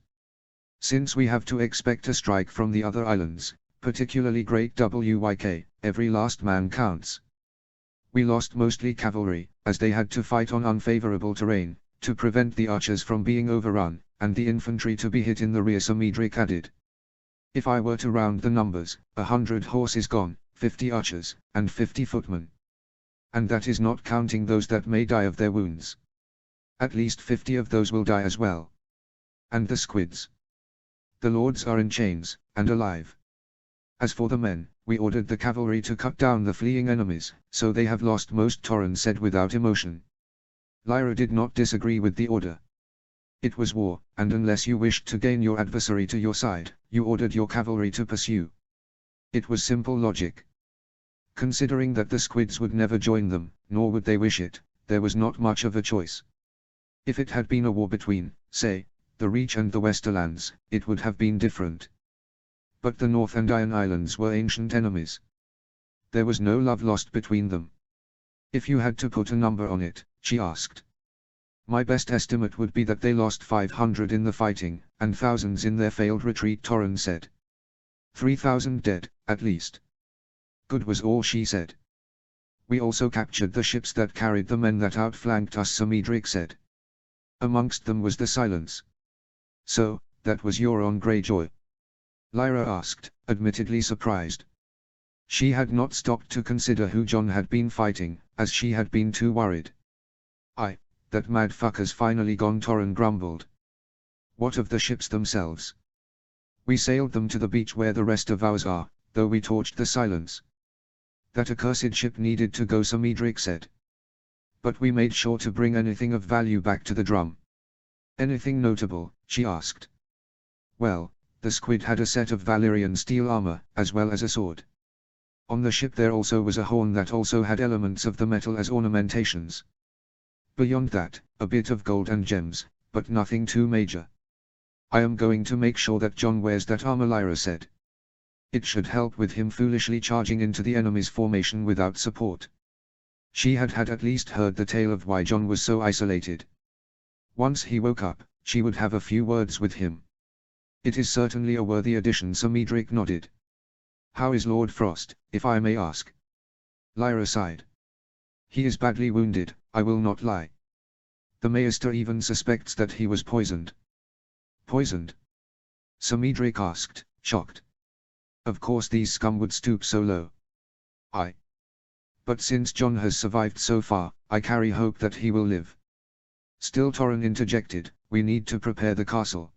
Since we have to expect a strike from the other islands, particularly Great Wyk, every last man counts. We lost mostly cavalry, as they had to fight on unfavorable terrain, to prevent the archers from being overrun, and the infantry to be hit in the rear, Samedric added. If I were to round the numbers, 100 horses gone, 50 archers, and 50 footmen. And that is not counting those that may die of their wounds. At least 50 of those will die as well. And the squids. The lords are in chains, and alive. As for the men, we ordered the cavalry to cut down the fleeing enemies, so they have lost most, Torren said without emotion. Lyra did not disagree with the order. It was war, and unless you wished to gain your adversary to your side, you ordered your cavalry to pursue. It was simple logic. Considering that the squids would never join them, nor would they wish it, there was not much of a choice. If it had been a war between, say, the Reach and the Westerlands, it would have been different. But the North and Iron Islands were ancient enemies. There was no love lost between them. If you had to put a number on it, she asked. My best estimate would be that they lost 500 in the fighting, and thousands in their failed retreat, Torren said. 3,000 dead, at least. Good was all she said. We also captured the ships that carried the men that outflanked us, Samedric said. Amongst them was the Silence. So, that was Euron Greyjoy? Lyra asked, admittedly surprised. She had not stopped to consider who Jon had been fighting, as she had been too worried. Aye, that mad fucker's finally gone, Torren grumbled. What of the ships themselves? We sailed them to the beach where the rest of ours are, though we torched the Silence. That accursed ship needed to go, Samedric said. But we made sure to bring anything of value back to the drum. Anything notable, she asked. Well, the squid had a set of Valyrian steel armor, as well as a sword. On the ship there also was a horn that also had elements of the metal as ornamentations. Beyond that, a bit of gold and gems, but nothing too major. I am going to make sure that Jon wears that armor, Lyra said. It should help with him foolishly charging into the enemy's formation without support. She had at least heard the tale of why Jon was so isolated. Once he woke up, she would have a few words with him. It is certainly a worthy addition, Samedric nodded. How is Lord Frost, if I may ask? Lyra sighed. He is badly wounded, I will not lie. The Maester even suspects that he was poisoned. Poisoned? Samedric asked, shocked. Of course these scum would stoop so low. Aye. But since Jon has survived so far, I carry hope that he will live. Still, Torren interjected, we need to prepare the castle.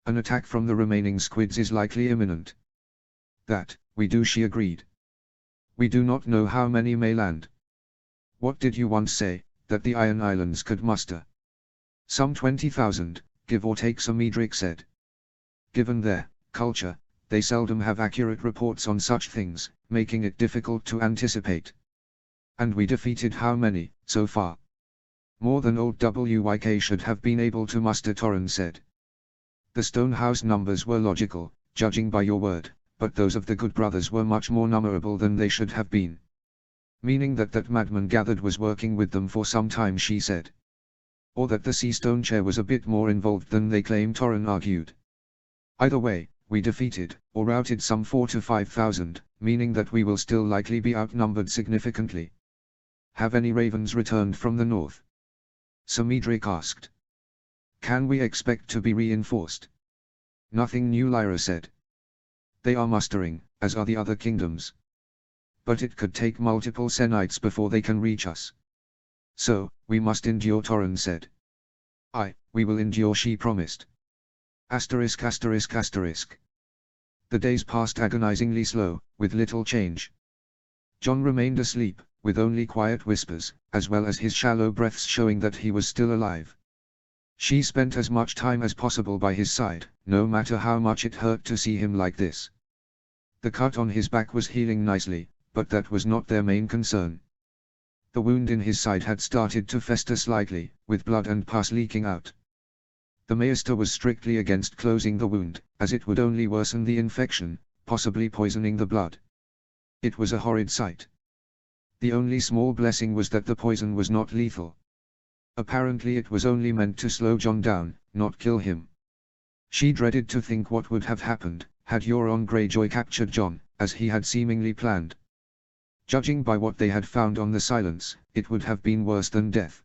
An attack from the remaining squids is likely imminent. That, we do, she agreed. We do not know how many may land. What did you once say, that the Iron Islands could muster? Some 20,000, give or take, Samedric said. Given their culture, they seldom have accurate reports on such things, making it difficult to anticipate. And we defeated how many, so far? More than old WYK should have been able to muster, Torren said. The Stonehouse numbers were logical, judging by your word, but those of the Good Brothers were much more numberable than they should have been. Meaning that madman gathered was working with them for some time, she said. Or that the Seastone Chair was a bit more involved than they claim, Torren argued. Either way, we defeated, or routed some 4,000 to 5,000, meaning that we will still likely be outnumbered significantly. have any ravens returned from the north? Sir Medric asked. Can we expect to be reinforced? Nothing new, Lyra said. They are mustering, as are the other kingdoms. But it could take multiple Senites before they can reach us. So, we must endure, Torren said. Aye, we will endure, she promised. Asterisk asterisk asterisk. The days passed agonizingly slow, with little change. Jon remained asleep, with only quiet whispers, as well as his shallow breaths showing that he was still alive. She spent as much time as possible by his side, no matter how much it hurt to see him like this. The cut on his back was healing nicely, but that was not their main concern. The wound in his side had started to fester slightly, with blood and pus leaking out. The Maester was strictly against closing the wound, as it would only worsen the infection, possibly poisoning the blood. It was a horrid sight. The only small blessing was that the poison was not lethal. Apparently it was only meant to slow Jon down, not kill him. She dreaded to think what would have happened, had Euron Greyjoy captured Jon, as he had seemingly planned. Judging by what they had found on the Silence, it would have been worse than death.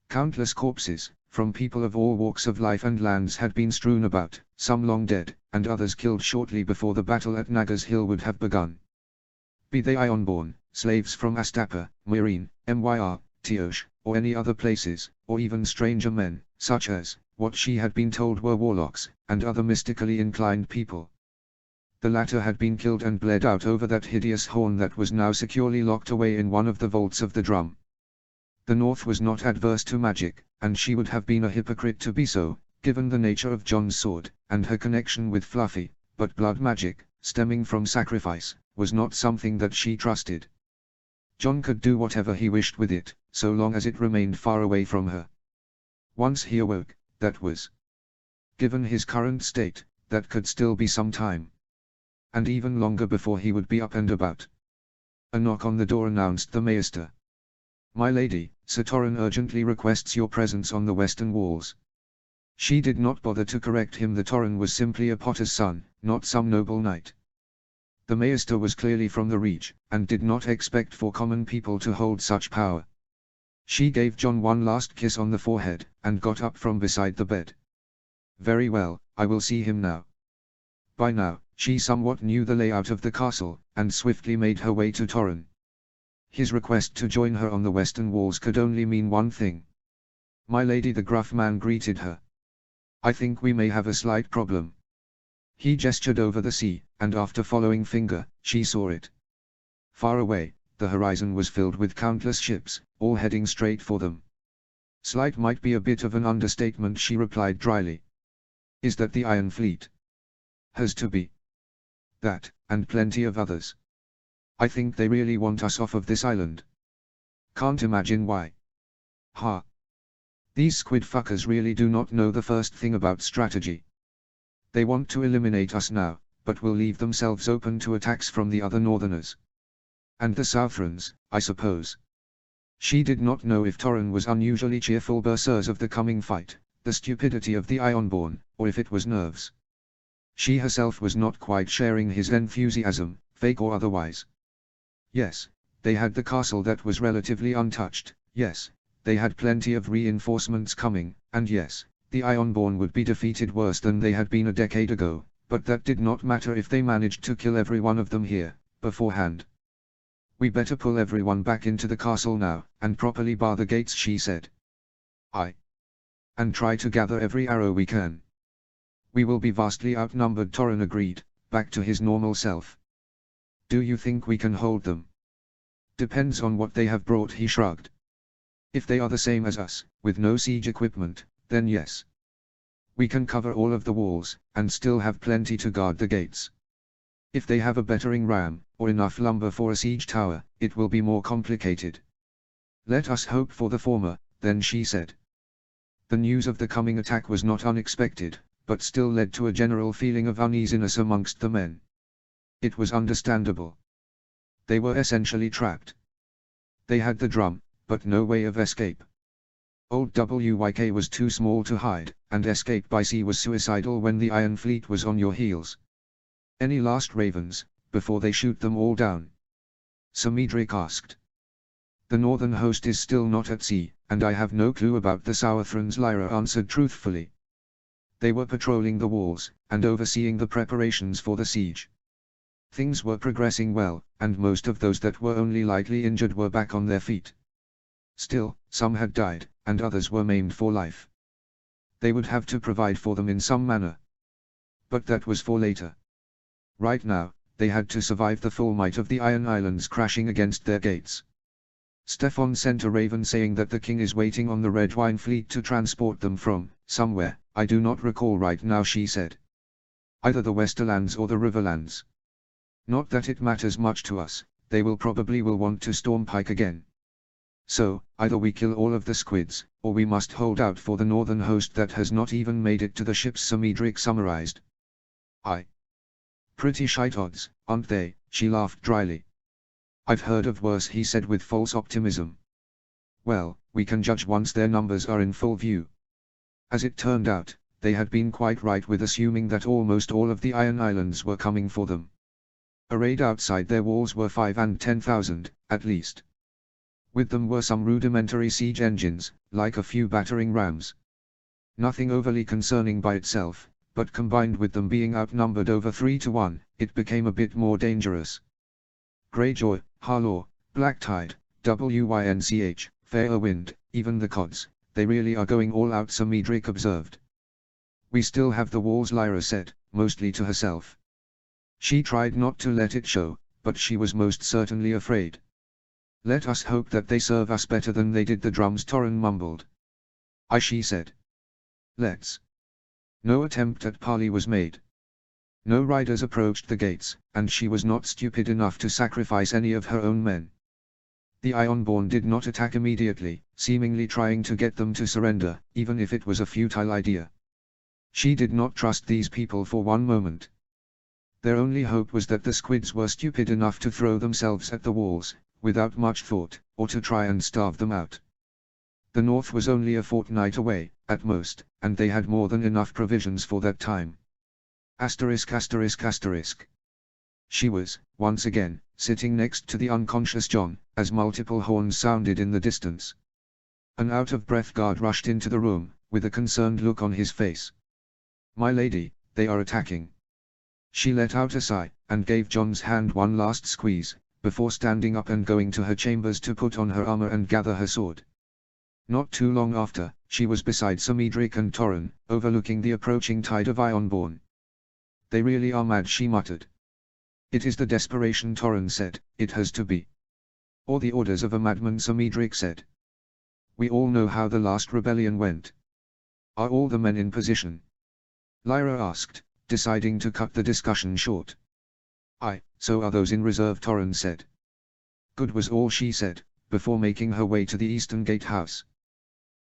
Countless corpses, from people of all walks of life and lands, had been strewn about, some long dead, and others killed shortly before the battle at Nagas Hill would have begun. Be they Ironborn, slaves from Astapa, Meereen, Myr, Teosh, or any other places, or even stranger men, such as, what she had been told were warlocks, and other mystically inclined people. The latter had been killed and bled out over that hideous horn that was now securely locked away in one of the vaults of the drum. The North was not adverse to magic, and she would have been a hypocrite to be so, given the nature of Jon's sword, and her connection with Fluffy, but blood magic, stemming from sacrifice, was not something that she trusted. Jon could do whatever he wished with it, so long as it remained far away from her. Once he awoke, that was. Given his current state, that could still be some time. And even longer before he would be up and about. A knock on the door announced the Maester. My lady, Sir Torren urgently requests your presence on the western walls. She did not bother to correct him. The Torren was simply a potter's son, not some noble knight. The Maester was clearly from the Reach, and did not expect for common people to hold such power. She gave Jon one last kiss on the forehead, and got up from beside the bed. Very well, I will see him now. By now, she somewhat knew the layout of the castle, and swiftly made her way to Torren. His request to join her on the western walls could only mean one thing. My lady, the gruff man greeted her. I think we may have a slight problem. He gestured over the sea, and after following finger, she saw it. Far away, the horizon was filled with countless ships, all heading straight for them. Slight might be a bit of an understatement, she replied dryly. Is that the Iron Fleet? Has to be. That, and plenty of others. I think they really want us off of this island. Can't imagine why. Ha. These squid fuckers really do not know the first thing about strategy. They want to eliminate us now, but will leave themselves open to attacks from the other Northerners. And the Southrons, I suppose. She did not know if Torren was unusually cheerful berserkers of the coming fight, the stupidity of the Ironborn, or if it was nerves. She herself was not quite sharing his enthusiasm, fake or otherwise. Yes, they had the castle that was relatively untouched, yes, they had plenty of reinforcements coming, and yes, the Ironborn would be defeated worse than they had been a decade ago, but that did not matter if they managed to kill every one of them here, beforehand. We better pull everyone back into the castle now, and properly bar the gates, she said. Aye. And try to gather every arrow we can. We will be vastly outnumbered, Torren agreed, back to his normal self. Do you think we can hold them? Depends on what they have brought, he shrugged. If they are the same as us, with no siege equipment, then yes. We can cover all of the walls, and still have plenty to guard the gates. If they have a battering ram, or enough lumber for a siege tower, it will be more complicated. Let us hope for the former, then, she said. The news of the coming attack was not unexpected, but still led to a general feeling of uneasiness amongst the men. It was understandable. They were essentially trapped. They had the drum, but no way of escape. Old WYK was too small to hide, and escape by sea was suicidal when the Iron Fleet was on your heels. Any last ravens, before they shoot them all down? Sir Medric asked. The northern host is still not at sea, and I have no clue about the Southrons, Lyra answered truthfully. They were patrolling the walls, and overseeing the preparations for the siege. Things were progressing well, and most of those that were only lightly injured were back on their feet. Still, some had died, and others were maimed for life. They would have to provide for them in some manner. But that was for later. Right now, they had to survive the full might of the Iron Islands crashing against their gates. Stefan sent a raven saying that the king is waiting on the Red Wine fleet to transport them from somewhere, I do not recall right now, she said. Either the Westerlands or the Riverlands. Not that it matters much to us, they will want to storm Pike again. So, either we kill all of the squids, or we must hold out for the northern host that has not even made it to the ships, Samedric summarized. Pretty shite odds, aren't they? She laughed dryly. I've heard of worse, he said with false optimism. Well, we can judge once their numbers are in full view. As it turned out, they had been quite right with assuming that almost all of the Iron Islands were coming for them. Arrayed outside their walls were 5 and 10,000, at least. With them were some rudimentary siege engines, like a few battering rams. Nothing overly concerning by itself, but combined with them being outnumbered over 3 to 1, it became a bit more dangerous. Greyjoy, Harlaw, Blacktide, Wynch, Fairwind, even the Cods, they really are going all out, Samedric observed. We still have the walls, Lyra said, mostly to herself. She tried not to let it show, but she was most certainly afraid. Let us hope that they serve us better than they did the drums, Torren mumbled. She said. Let's. No attempt at parley was made. No riders approached the gates, and she was not stupid enough to sacrifice any of her own men. The Ironborn did not attack immediately, seemingly trying to get them to surrender, even if it was a futile idea. She did not trust these people for one moment. Their only hope was that the squids were stupid enough to throw themselves at the walls, without much thought, or to try and starve them out. The north was only a fortnight away, at most, and they had more than enough provisions for that time. ******. She was, once again, sitting next to the unconscious John, as multiple horns sounded in the distance. An out-of-breath guard rushed into the room, with a concerned look on his face. My lady, they are attacking. She let out a sigh, and gave John's hand one last squeeze, before standing up and going to her chambers to put on her armor and gather her sword. Not too long after, she was beside Samedric and Torren, overlooking the approaching tide of Ironborn. They really are mad, she muttered. It is the desperation, Torren said, it has to be. Or the orders of a madman, Samedric said. We all know how the last rebellion went. Are all the men in position? Lyra asked, deciding to cut the discussion short. So are those in reserve, Torren said. Good was all she said, before making her way to the eastern gatehouse.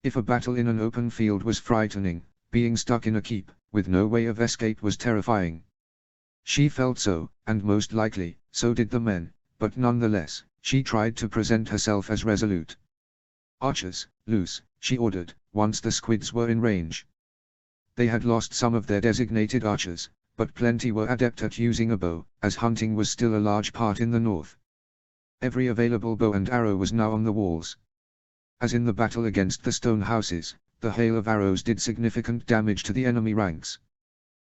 If a battle in an open field was frightening, being stuck in a keep, with no way of escape was terrifying. She felt so, and most likely, so did the men, but nonetheless, she tried to present herself as resolute. Archers, loose, she ordered, once the squids were in range. They had lost some of their designated archers, but plenty were adept at using a bow, as hunting was still a large part in the north. Every available bow and arrow was now on the walls. As in the battle against the stone houses, the hail of arrows did significant damage to the enemy ranks.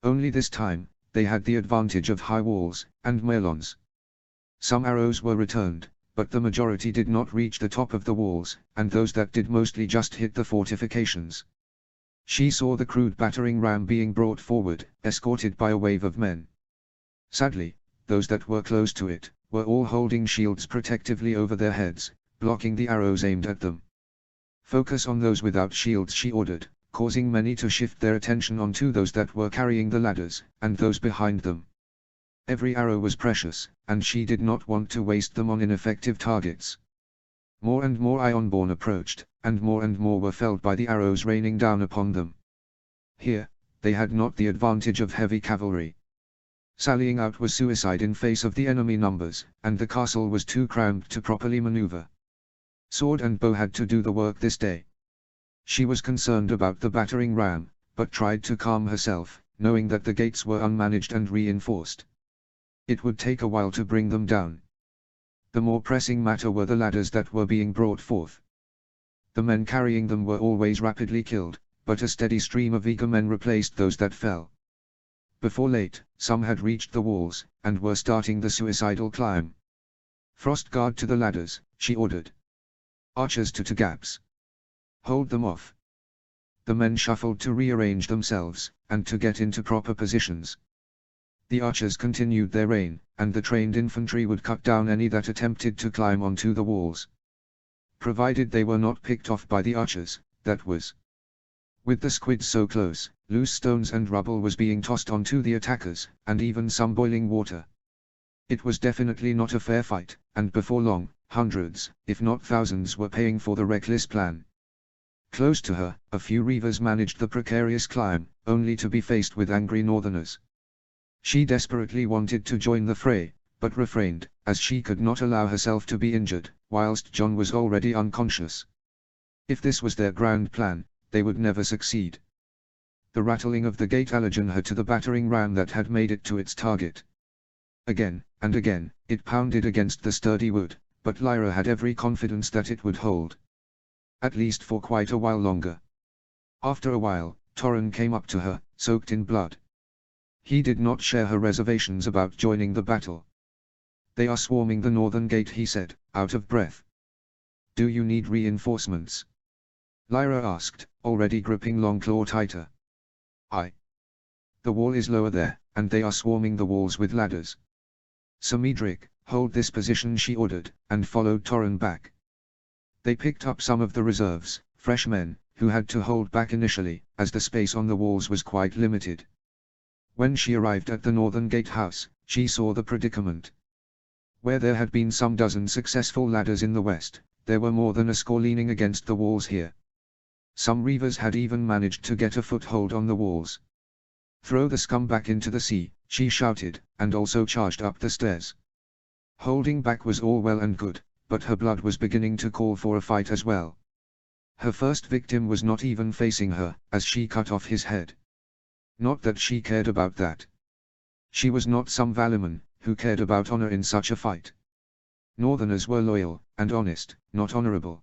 Only this time, they had the advantage of high walls, and melons. Some arrows were returned, but the majority did not reach the top of the walls, and those that did mostly just hit the fortifications. She saw the crude battering ram being brought forward, escorted by a wave of men. Sadly, those that were close to it, were all holding shields protectively over their heads, blocking the arrows aimed at them. Focus on those without shields, she ordered, causing many to shift their attention onto those that were carrying the ladders, and those behind them. Every arrow was precious, and she did not want to waste them on ineffective targets. More and more Ironborn approached, and more were felled by the arrows raining down upon them. Here, they had not the advantage of heavy cavalry. Sallying out was suicide in face of the enemy numbers, and the castle was too cramped to properly maneuver. Sword and bow had to do the work this day. She was concerned about the battering ram, but tried to calm herself, knowing that the gates were unmanaged and reinforced. It would take a while to bring them down. The more pressing matter were the ladders that were being brought forth. The men carrying them were always rapidly killed, but a steady stream of eager men replaced those that fell. Before late, some had reached the walls, and were starting the suicidal climb. "Frost guard to the ladders," she ordered. "Archers to gaps. Hold them off." The men shuffled to rearrange themselves, and to get into proper positions. The archers continued their rain, and the trained infantry would cut down any that attempted to climb onto the walls. Provided they were not picked off by the archers, that was. With the squids so close, loose stones and rubble was being tossed onto the attackers, and even some boiling water. It was definitely not a fair fight, and before long, hundreds, if not thousands, were paying for the reckless plan. Close to her, a few reavers managed the precarious climb, only to be faced with angry northerners. She desperately wanted to join the fray, but refrained, as she could not allow herself to be injured, whilst John was already unconscious. If this was their grand plan, they would never succeed. The rattling of the gate alerted her to the battering ram that had made it to its target. Again, and again, it pounded against the sturdy wood, but Lyra had every confidence that it would hold. At least for quite a while longer. After a while, Torren came up to her, soaked in blood. He did not share her reservations about joining the battle. "They are swarming the northern gate," he said, out of breath. "Do you need reinforcements?" Lyra asked, already gripping Longclaw tighter. "Aye. The wall is lower there, and they are swarming the walls with ladders." "Sir Medric, hold this position," she ordered, and followed Torren back. They picked up some of the reserves, fresh men, who had to hold back initially, as the space on the walls was quite limited. When she arrived at the northern gatehouse, she saw the predicament. Where there had been some dozen successful ladders in the west, there were more than a score leaning against the walls here. Some reavers had even managed to get a foothold on the walls. "Throw the scum back into the sea," she shouted, and also charged up the stairs. Holding back was all well and good, but her blood was beginning to call for a fight as well. Her first victim was not even facing her, as she cut off his head. Not that she cared about that. She was not some Valiman, who cared about honor in such a fight. Northerners were loyal, and honest, not honorable.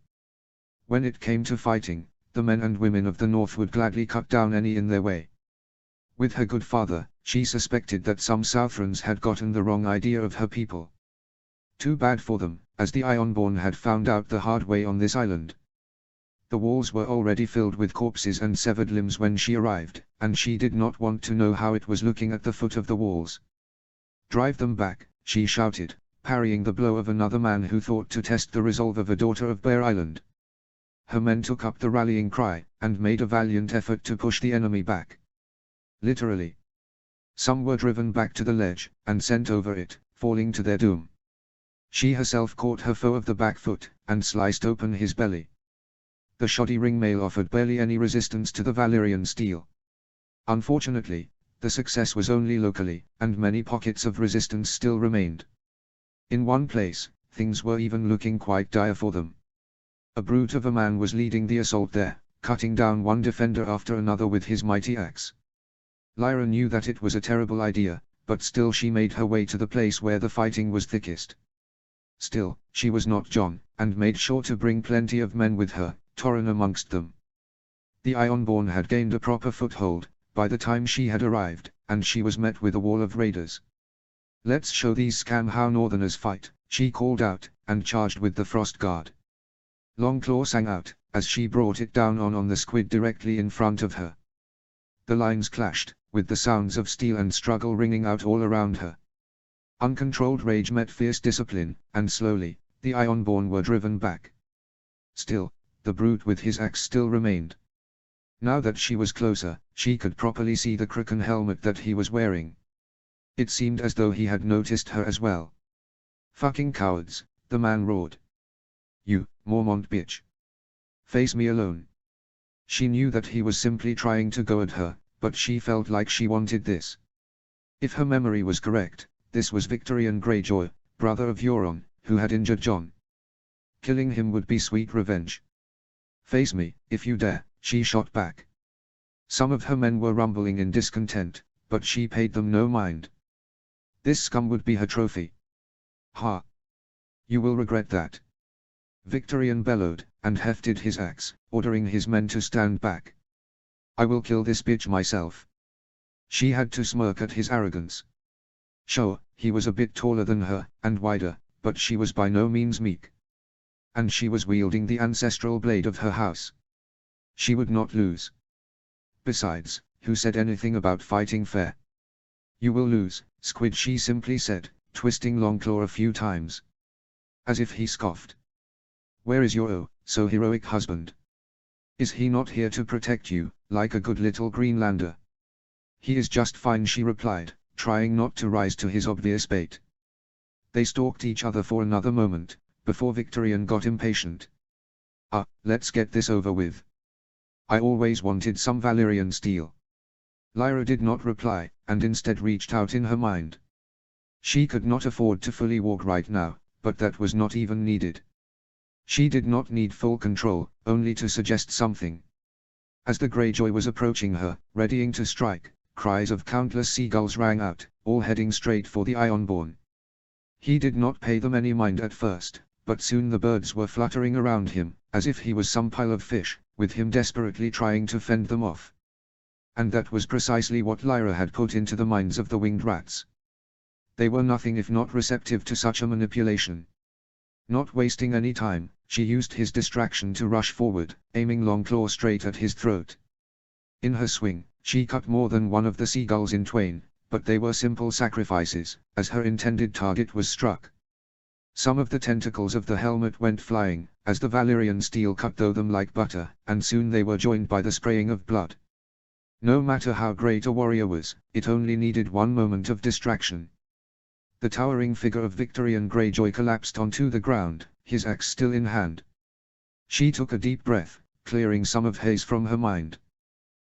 When it came to fighting, the men and women of the north would gladly cut down any in their way. With her good father, she suspected that some Southrons had gotten the wrong idea of her people. Too bad for them, as the Ironborn had found out the hard way on this island. The walls were already filled with corpses and severed limbs when she arrived, and she did not want to know how it was looking at the foot of the walls. "Drive them back," she shouted, parrying the blow of another man who thought to test the resolve of a daughter of Bear Island. Her men took up the rallying cry, and made a valiant effort to push the enemy back. Literally. Some were driven back to the ledge, and sent over it, falling to their doom. She herself caught her foe of the back foot, and sliced open his belly. The shoddy ringmail offered barely any resistance to the Valyrian steel. Unfortunately, the success was only locally, and many pockets of resistance still remained. In one place, things were even looking quite dire for them. A brute of a man was leading the assault there, cutting down one defender after another with his mighty axe. Lyra knew that it was a terrible idea, but still she made her way to the place where the fighting was thickest. Still, she was not John, and made sure to bring plenty of men with her, Torren amongst them. The Ironborn had gained a proper foothold by the time she had arrived, and she was met with a wall of raiders. "Let's show these scum how Northerners fight," she called out, and charged with the Frost Guard. Longclaw sang out, as she brought it down on the squid directly in front of her. The lines clashed, with the sounds of steel and struggle ringing out all around her. Uncontrolled rage met fierce discipline, and slowly, the Ironborn were driven back. Still, the brute with his axe still remained. Now that she was closer, she could properly see the crooked helmet that he was wearing. It seemed as though he had noticed her as well. "Fucking cowards," the man roared. "You, Mormont bitch. Face me alone." She knew that he was simply trying to go at her, but she felt like she wanted this. If her memory was correct, this was Victorian Greyjoy, brother of Euron, who had injured Jon. Killing him would be sweet revenge. "Face me, if you dare," she shot back. Some of her men were rumbling in discontent, but she paid them no mind. This scum would be her trophy. Ha! You will regret that. Victorian bellowed, and hefted his axe, ordering his men to stand back. I will kill this bitch myself. She had to smirk at his arrogance. Sure, he was a bit taller than her, and wider, but she was by no means meek. And she was wielding the ancestral blade of her house. She would not lose. Besides, who said anything about fighting fair? You will lose, Squid, she simply said, twisting Longclaw a few times. As if he scoffed. Where is your so heroic husband? Is he not here to protect you, like a good little Greenlander? He is just fine, she replied, trying not to rise to his obvious bait. They stalked each other for another moment, before Victorian got impatient. Let's get this over with. I always wanted some Valyrian steel. Lyra did not reply, and instead reached out in her mind. She could not afford to fully walk right now, but that was not even needed. She did not need full control, only to suggest something. As the Greyjoy was approaching her, readying to strike, cries of countless seagulls rang out, all heading straight for the Ironborn. He did not pay them any mind at first, but soon the birds were fluttering around him, as if he was some pile of fish, with him desperately trying to fend them off. And that was precisely what Lyra had put into the minds of the winged rats. They were nothing if not receptive to such a manipulation. Not wasting any time, she used his distraction to rush forward, aiming Longclaw straight at his throat. In her swing, she cut more than one of the seagulls in twain, but they were simple sacrifices, as her intended target was struck. Some of the tentacles of the helmet went flying, as the Valyrian steel cut through them like butter, and soon they were joined by the spraying of blood. No matter how great a warrior was, it only needed one moment of distraction. The towering figure of Victorian Greyjoy collapsed onto the ground, his axe still in hand. She took a deep breath, clearing some of haze from her mind.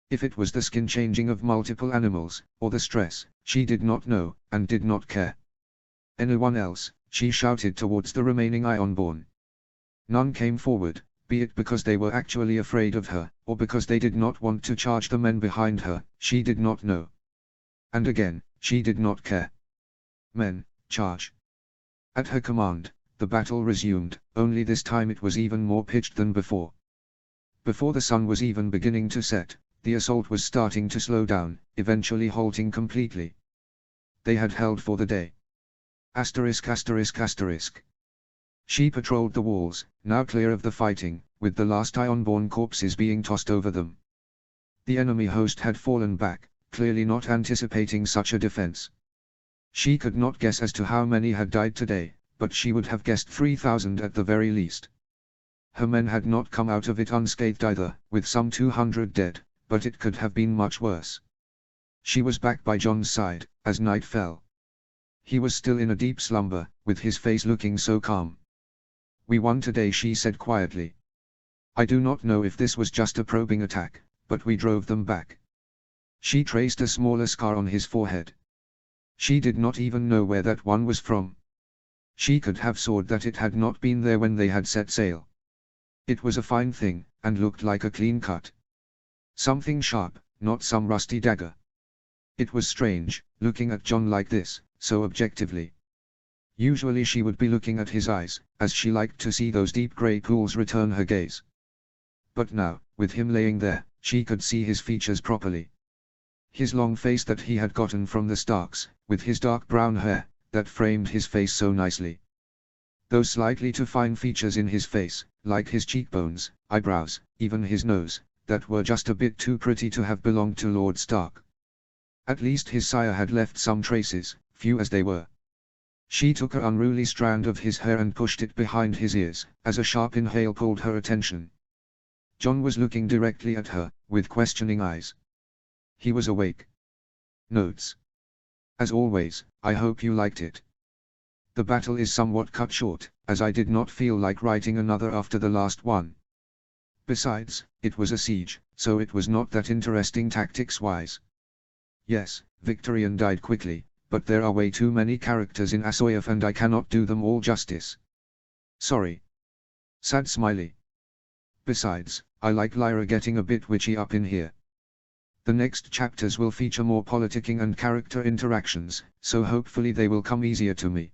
If it was the skin changing of multiple animals, or the stress, she did not know, and did not care. Anyone else, she shouted towards the remaining Ironborn. None came forward, be it because they were actually afraid of her, or because they did not want to charge the men behind her, she did not know. And again, she did not care. Men, charge. At her command, the battle resumed, only this time it was even more pitched than before. Before the sun was even beginning to set, the assault was starting to slow down, eventually halting completely. They had held for the day. Asterisk asterisk asterisk. She patrolled the walls, now clear of the fighting, with the last Ironborn corpses being tossed over them. The enemy host had fallen back, clearly not anticipating such a defense. She could not guess as to how many had died today, but she would have guessed 3,000 at the very least. Her men had not come out of it unscathed either, with some 200 dead, but it could have been much worse. She was back by Jon's side, as night fell. He was still in a deep slumber, with his face looking so calm. We won today, she said quietly. I do not know if this was just a probing attack, but we drove them back. She traced a smaller scar on his forehead. She did not even know where that one was from. She could have sworn that it had not been there when they had set sail. It was a fine thing, and looked like a clean cut. Something sharp, not some rusty dagger. It was strange, looking at Jon like this, so objectively. Usually she would be looking at his eyes, as she liked to see those deep grey pools return her gaze. But now, with him laying there, she could see his features properly. His long face that he had gotten from the Starks, with his dark brown hair, that framed his face so nicely. Those slightly too fine features in his face, like his cheekbones, eyebrows, even his nose, that were just a bit too pretty to have belonged to Lord Stark. At least his sire had left some traces, few as they were. She took an unruly strand of his hair and pushed it behind his ears, as a sharp inhale pulled her attention. Jon was looking directly at her, with questioning eyes. He was awake. Notes. As always, I hope you liked it. The battle is somewhat cut short, as I did not feel like writing another after the last one. Besides, it was a siege, so it was not that interesting tactics-wise. Yes, Victorian died quickly, but there are way too many characters in Asoyaf and I cannot do them all justice. Sorry. Sad smiley. Besides, I like Lyra getting a bit witchy up in here. The next chapters will feature more politicking and character interactions, so hopefully they will come easier to me.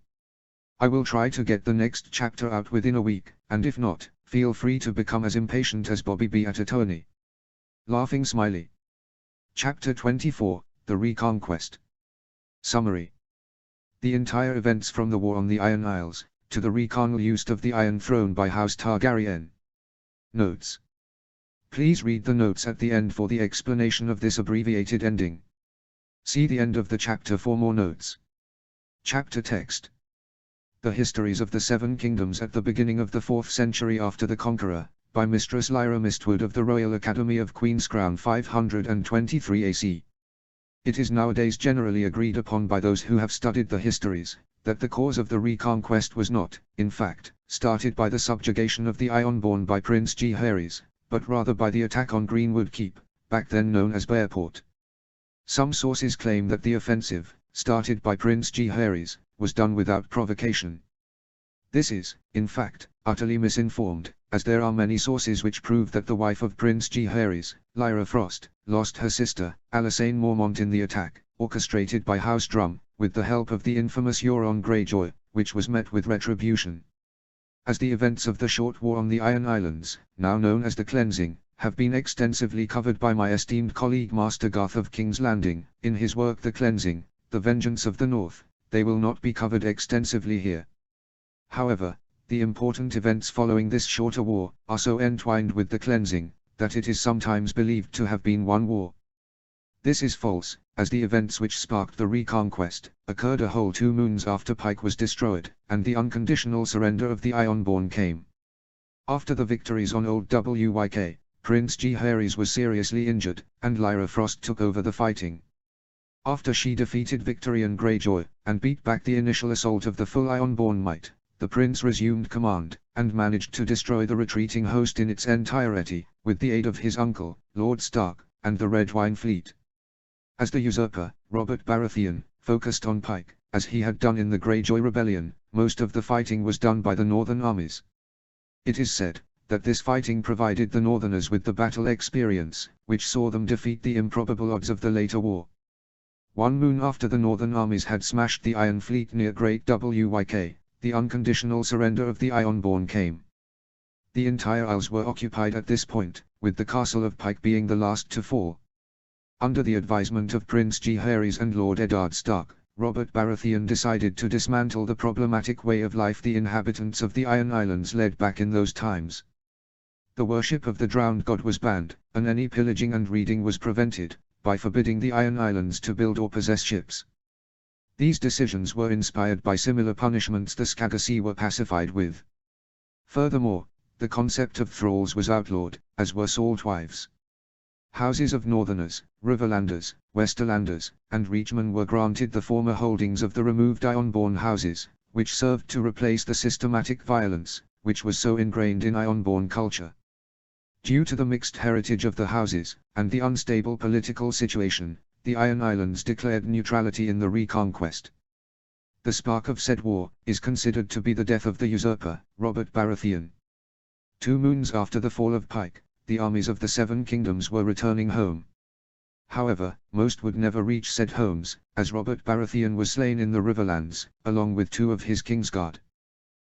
I will try to get the next chapter out within a week, and if not, feel free to become as impatient as Bobby B at attorney. Laughing smiley. Chapter 24, The Reconquest. Summary. The entire events from the War on the Iron Isles, to the reconquest of the Iron Throne by House Targaryen. Notes. Please read the notes at the end for the explanation of this abbreviated ending. See the end of the chapter for more notes. Chapter text. The Histories of the Seven Kingdoms at the beginning of the 4th century after the Conqueror, by Mistress Lyra Mistwood of the Royal Academy of Queen's Crown 523 AC. It is nowadays generally agreed upon by those who have studied the histories, that the cause of the reconquest was not, in fact, started by the subjugation of the Ironborn by Prince Jaehaerys, but rather by the attack on Greenwood Keep, back then known as Bearport. Some sources claim that the offensive, started by Prince Jaehaerys, was done without provocation. This is, in fact, utterly misinformed, as there are many sources which prove that the wife of Prince Jaehaerys, Lyra Frost, lost her sister, Alysanne Mormont in the attack, orchestrated by House Drum, with the help of the infamous Euron Greyjoy, which was met with retribution. As the events of the short war on the Iron Islands, now known as the Cleansing, have been extensively covered by my esteemed colleague Master Garth of King's Landing, in his work The Cleansing, The Vengeance of the North, they will not be covered extensively here. However, the important events following this shorter war, are so entwined with the Cleansing, that it is sometimes believed to have been one war. This is false, as the events which sparked the reconquest, occurred a whole 2 moons after Pike was destroyed, and the unconditional surrender of the Ironborn came. After the victories on Old Wyk, Prince Jaehaerys was seriously injured, and Lyra Frost took over the fighting. After she defeated Victorian Greyjoy, and beat back the initial assault of the full Ironborn might, the prince resumed command, and managed to destroy the retreating host in its entirety, with the aid of his uncle, Lord Stark, and the Red Wine Fleet. As the usurper, Robert Baratheon, focused on Pike, as he had done in the Greyjoy Rebellion, most of the fighting was done by the northern armies. It is said, that this fighting provided the northerners with the battle experience, which saw them defeat the improbable odds of the later war. 1 moon after the northern armies had smashed the Iron Fleet near Great Wyk, the unconditional surrender of the Ironborn came. The entire Isles were occupied at this point, with the castle of Pike being the last to fall. Under the advisement of Prince Jaehaerys and Lord Eddard Stark, Robert Baratheon decided to dismantle the problematic way of life the inhabitants of the Iron Islands led back in those times. The worship of the drowned god was banned, and any pillaging and reading was prevented, by forbidding the Iron Islands to build or possess ships. These decisions were inspired by similar punishments the Skagasi were pacified with. Furthermore, the concept of thralls was outlawed, as were salt wives. Houses of Northerners, Riverlanders, Westerlanders, and Reachmen were granted the former holdings of the removed Ironborn houses, which served to replace the systematic violence, which was so ingrained in Ironborn culture. Due to the mixed heritage of the houses, and the unstable political situation, the Iron Islands declared neutrality in the reconquest. The spark of said war, is considered to be the death of the usurper, Robert Baratheon. 2 moons after the fall of Pike, the armies of the 7 kingdoms were returning home. However, most would never reach said homes, as Robert Baratheon was slain in the Riverlands, along with 2 of his Kingsguard.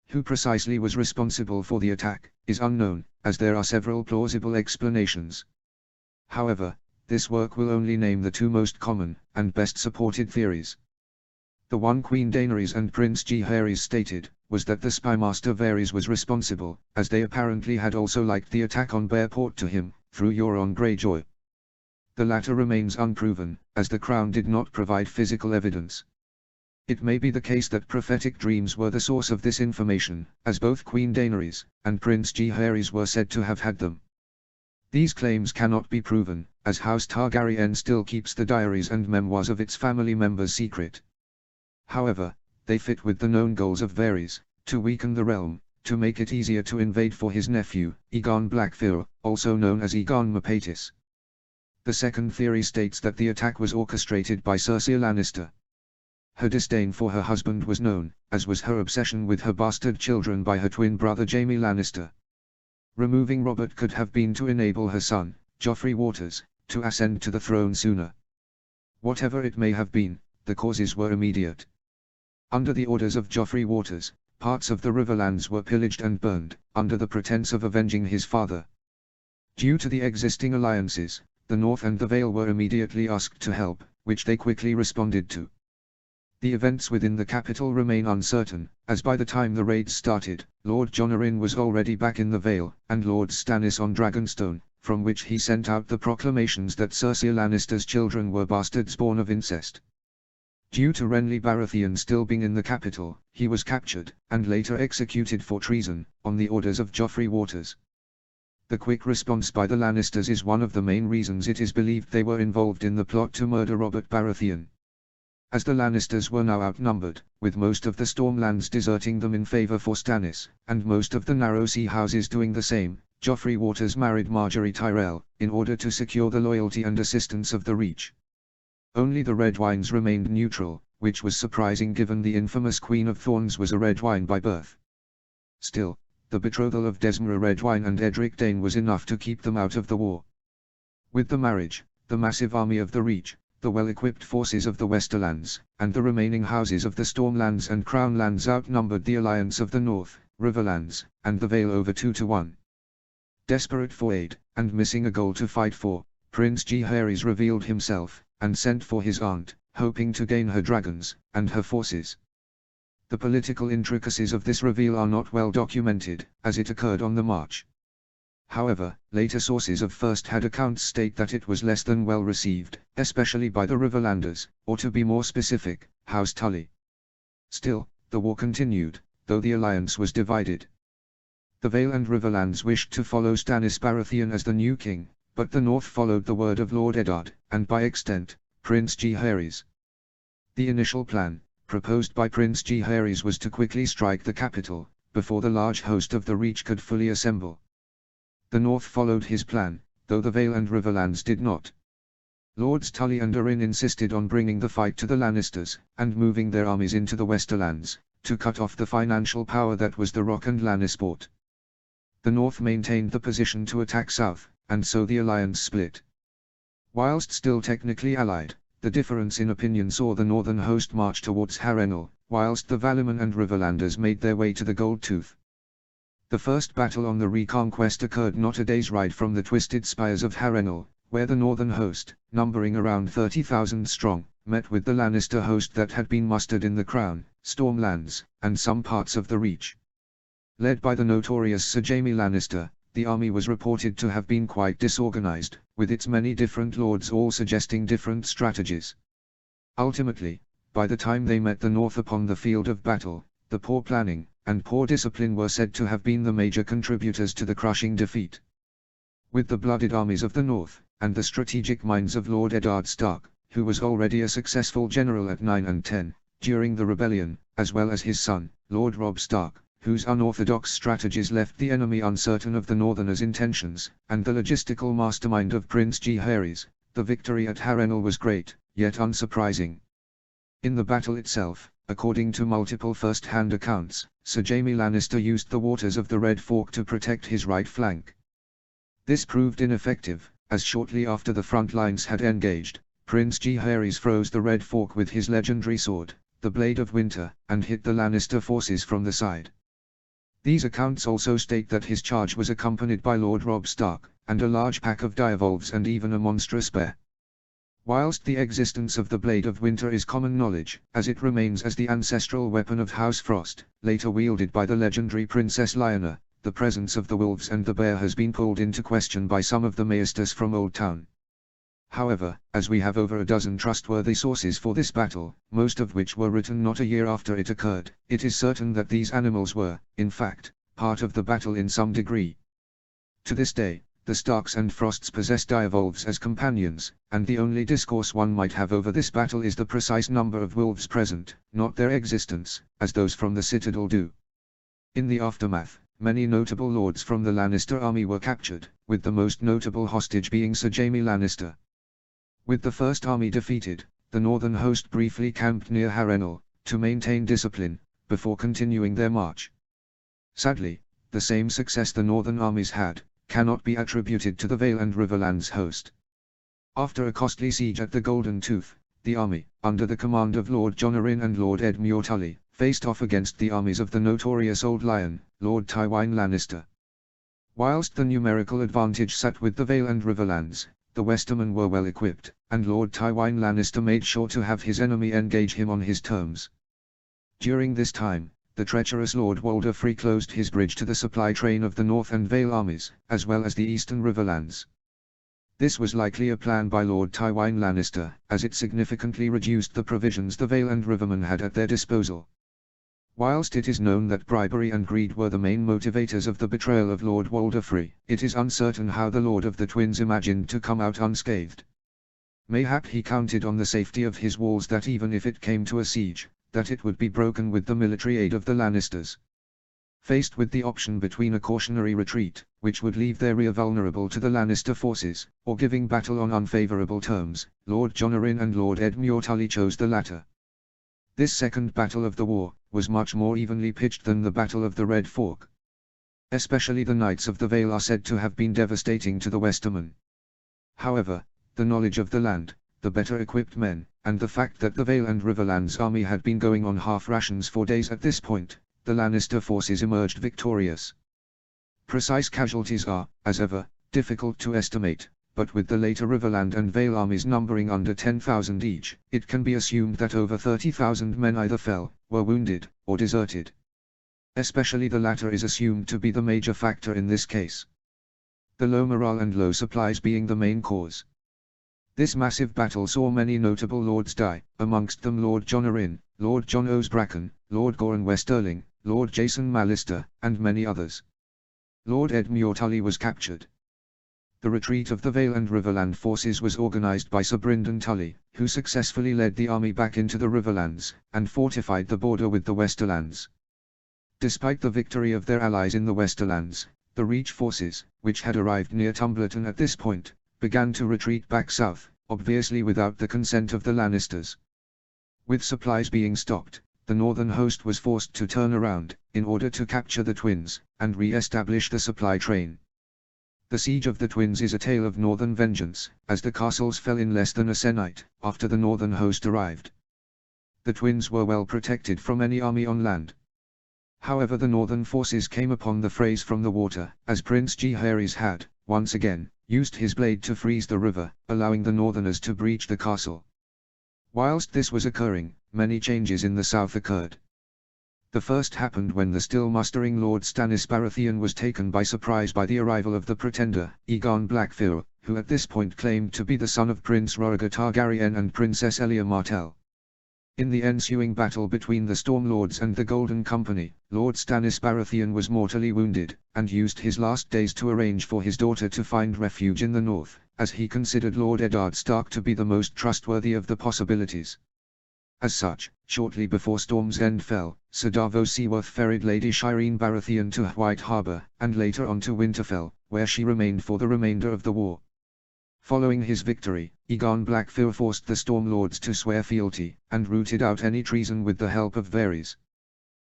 Who precisely was responsible for the attack, is unknown, as there are several plausible explanations. However, this work will only name the 2 most common, and best supported theories. The one Queen Daenerys and Prince Jaehaerys stated, was that the spymaster Varys was responsible, as they apparently had also liked the attack on Bearport to him, through Euron Greyjoy. The latter remains unproven, as the Crown did not provide physical evidence. It may be the case that prophetic dreams were the source of this information, as both Queen Daenerys, and Prince Jaehaerys were said to have had them. These claims cannot be proven, as House Targaryen still keeps the diaries and memoirs of its family members secret. However, they fit with the known goals of Varys, to weaken the realm, to make it easier to invade for his nephew, Aegon Blackfyr, also known as Aegon Mapatis. The second theory states that the attack was orchestrated by Cersei Lannister. Her disdain for her husband was known, as was her obsession with her bastard children by her twin brother Jaime Lannister. Removing Robert could have been to enable her son, Joffrey Waters, to ascend to the throne sooner. Whatever it may have been, the causes were immediate. Under the orders of Geoffrey Waters, parts of the Riverlands were pillaged and burned, under the pretense of avenging his father. Due to the existing alliances, the North and the Vale were immediately asked to help, which they quickly responded to. The events within the capital remain uncertain, as by the time the raids started, Lord Jon Arryn was already back in the Vale, and Lord Stannis on Dragonstone, from which he sent out the proclamations that Cersei Lannister's children were bastards born of incest. Due to Renly Baratheon still being in the capital, he was captured, and later executed for treason, on the orders of Geoffrey Waters. The quick response by the Lannisters is one of the main reasons it is believed they were involved in the plot to murder Robert Baratheon. As the Lannisters were now outnumbered, with most of the Stormlands deserting them in favor for Stannis, and most of the Narrow Sea houses doing the same, Geoffrey Waters married Margaery Tyrell, in order to secure the loyalty and assistance of the Reach. Only the Redwynes remained neutral, which was surprising given the infamous Queen of Thorns was a Redwyne by birth. Still, the betrothal of Desmara Redwyne and Edric Dane was enough to keep them out of the war. With the marriage, the massive army of the Reach, the well-equipped forces of the Westerlands, and the remaining houses of the Stormlands and Crownlands outnumbered the alliance of the North, Riverlands, and the Vale over 2-1. Desperate for aid, and missing a goal to fight for, Prince Jaehaerys revealed himself, and sent for his aunt, hoping to gain her dragons, and her forces. The political intricacies of this reveal are not well documented, as it occurred on the march. However, later sources of first-hand accounts state that it was less than well received, especially by the Riverlanders, or to be more specific, House Tully. Still, the war continued, though the alliance was divided. The Vale and Riverlands wished to follow Stannis Baratheon as the new king, but the North followed the word of Lord Eddard, and by extent, Prince Jaehaerys. The initial plan, proposed by Prince Jaehaerys, was to quickly strike the capital, before the large host of the Reach could fully assemble. The North followed his plan, though the Vale and Riverlands did not. Lords Tully and Arryn insisted on bringing the fight to the Lannisters, and moving their armies into the Westerlands, to cut off the financial power that was the Rock and Lannisport. The North maintained the position to attack south, and so the alliance split. Whilst still technically allied, the difference in opinion saw the northern host march towards Harrenhal, whilst the Valyman and Riverlanders made their way to the Gold Tooth. The first battle on the reconquest occurred not a day's ride from the Twisted Spires of Harrenhal, where the northern host, numbering around 30,000 strong, met with the Lannister host that had been mustered in the Crown, Stormlands, and some parts of the Reach. Led by the notorious Sir Jaime Lannister, the army was reported to have been quite disorganized, with its many different lords all suggesting different strategies. Ultimately, by the time they met the North upon the field of battle, the poor planning and poor discipline were said to have been the major contributors to the crushing defeat. With the blooded armies of the North, and the strategic minds of Lord Eddard Stark, who was already a successful general at 9 and 10, during the rebellion, as well as his son, Lord Robb Stark, whose unorthodox strategies left the enemy uncertain of the Northerners' intentions, and the logistical mastermind of Prince Jaehaerys, the victory at Harrenhal was great, yet unsurprising. In the battle itself, according to multiple first-hand accounts, Sir Jaime Lannister used the waters of the Red Fork to protect his right flank. This proved ineffective, as shortly after the front lines had engaged, Prince Jaehaerys froze the Red Fork with his legendary sword, the Blade of Winter, and hit the Lannister forces from the side. These accounts also state that his charge was accompanied by Lord Robb Stark, and a large pack of direwolves and even a monstrous bear. Whilst the existence of the Blade of Winter is common knowledge, as it remains as the ancestral weapon of House Frost, later wielded by the legendary Princess Lyanna, the presence of the wolves and the bear has been called into question by some of the maesters from Old Town. However, as we have over a dozen trustworthy sources for this battle, most of which were written not a year after it occurred, it is certain that these animals were, in fact, part of the battle in some degree. To this day, the Starks and Frosts possess direwolves as companions, and the only discourse one might have over this battle is the precise number of wolves present, not their existence, as those from the Citadel do. In the aftermath, many notable lords from the Lannister army were captured, with the most notable hostage being Sir Jaime Lannister. With the first army defeated, the northern host briefly camped near Harrenhal, to maintain discipline, before continuing their march. Sadly, the same success the northern armies had, cannot be attributed to the Vale and Riverlands host. After a costly siege at the Golden Tooth, the army, under the command of Lord Jon Arryn and Lord Edmure Tully, faced off against the armies of the notorious Old Lion, Lord Tywin Lannister. Whilst the numerical advantage sat with the Vale and Riverlands, the Westermen were well equipped, and Lord Tywin Lannister made sure to have his enemy engage him on his terms. During this time, the treacherous Lord Walder Free closed his bridge to the supply train of the North and Vale armies, as well as the Eastern Riverlands. This was likely a plan by Lord Tywin Lannister, as it significantly reduced the provisions the Vale and Rivermen had at their disposal. Whilst it is known that bribery and greed were the main motivators of the betrayal of Lord Walder Free, it is uncertain how the Lord of the Twins imagined to come out unscathed. Mayhap he counted on the safety of his walls, that even if it came to a siege, that it would be broken with the military aid of the Lannisters. Faced with the option between a cautionary retreat, which would leave their rear vulnerable to the Lannister forces, or giving battle on unfavourable terms, Lord Jon Arryn and Lord Edmure Tully chose the latter. This second battle of the war was much more evenly pitched than the Battle of the Red Fork. Especially the Knights of the Vale are said to have been devastating to the Westermen. However, the knowledge of the land, the better equipped men, and the fact that the Vale and Riverlands army had been going on half rations for days at this point, the Lannister forces emerged victorious. Precise casualties are, as ever, difficult to estimate, but with the later Riverland and Vale armies numbering under 10,000 each, it can be assumed that over 30,000 men either fell, were wounded, or deserted. Especially the latter is assumed to be the major factor in this case. The low morale and low supplies being the main cause. This massive battle saw many notable lords die, amongst them Lord Jon Arryn, Lord Jon Osbracken, Lord Goran Westerling, Lord Jason Mallister, and many others. Lord Edmure Tully was captured. The retreat of the Vale and Riverland forces was organized by Sir Brynden Tully, who successfully led the army back into the Riverlands, and fortified the border with the Westerlands. Despite the victory of their allies in the Westerlands, the Reach forces, which had arrived near Tumbleton at this point, began to retreat back south, obviously without the consent of the Lannisters. With supplies being stopped, the northern host was forced to turn around, in order to capture the Twins, and re-establish the supply train. The Siege of the Twins is a tale of northern vengeance, as the castles fell in less than a sennight, after the northern host arrived. The Twins were well protected from any army on land. However, the northern forces came upon the frays from the water, as Prince Jaehaerys had, once again, used his blade to freeze the river, allowing the northerners to breach the castle. Whilst this was occurring, many changes in the south occurred. The first happened when the still mustering Lord Stannis Baratheon was taken by surprise by the arrival of the pretender, Aegon Blackfyr, who at this point claimed to be the son of Prince Rhaegar Targaryen and Princess Elia Martell. In the ensuing battle between the Stormlords and the Golden Company, Lord Stannis Baratheon was mortally wounded, and used his last days to arrange for his daughter to find refuge in the north, as he considered Lord Eddard Stark to be the most trustworthy of the possibilities. As such, shortly before Storm's End fell, Sir Davos Seaworth ferried Lady Shireen Baratheon to White Harbour, and later on to Winterfell, where she remained for the remainder of the war. Following his victory, Aegon Blackfyr forced the Stormlords to swear fealty, and rooted out any treason with the help of Varys.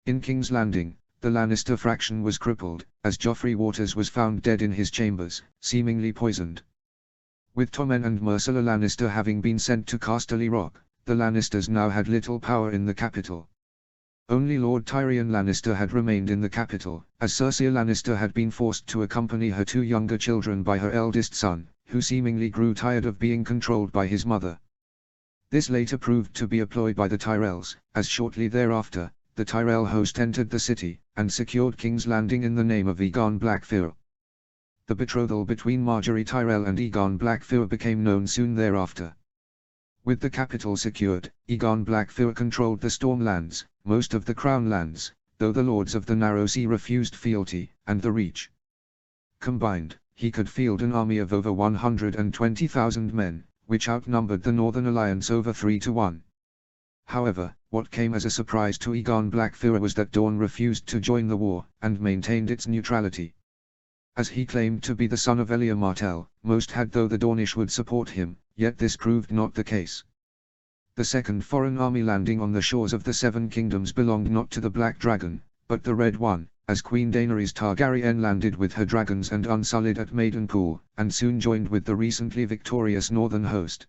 In King's Landing, the Lannister faction was crippled, as Joffrey Waters was found dead in his chambers, seemingly poisoned. With Tommen and Myrcella Lannister having been sent to Casterly Rock, the Lannisters now had little power in the capital. Only Lord Tyrion Lannister had remained in the capital, as Cersei Lannister had been forced to accompany her two younger children by her eldest son, who seemingly grew tired of being controlled by his mother. This later proved to be a ploy by the Tyrells, as shortly thereafter, the Tyrell host entered the city, and secured King's Landing in the name of Aegon Blackfyr. The betrothal between Margaery Tyrell and Aegon Blackfyr became known soon thereafter. With the capital secured, Aegon Blackfyr controlled the Stormlands, most of the Crown lands, though the Lords of the Narrow Sea refused fealty, and the Reach. Combined, he could field an army of over 120,000 men, which outnumbered the Northern Alliance over 3-1. However, what came as a surprise to Aegon Blackfyr was that Dorne refused to join the war, and maintained its neutrality. As he claimed to be the son of Elia Martell, most had though the Dornish would support him, yet this proved not the case. The second foreign army landing on the shores of the Seven Kingdoms belonged not to the Black Dragon, but the Red One, as Queen Daenerys Targaryen landed with her dragons and Unsullied at Maidenpool, and soon joined with the recently victorious northern host.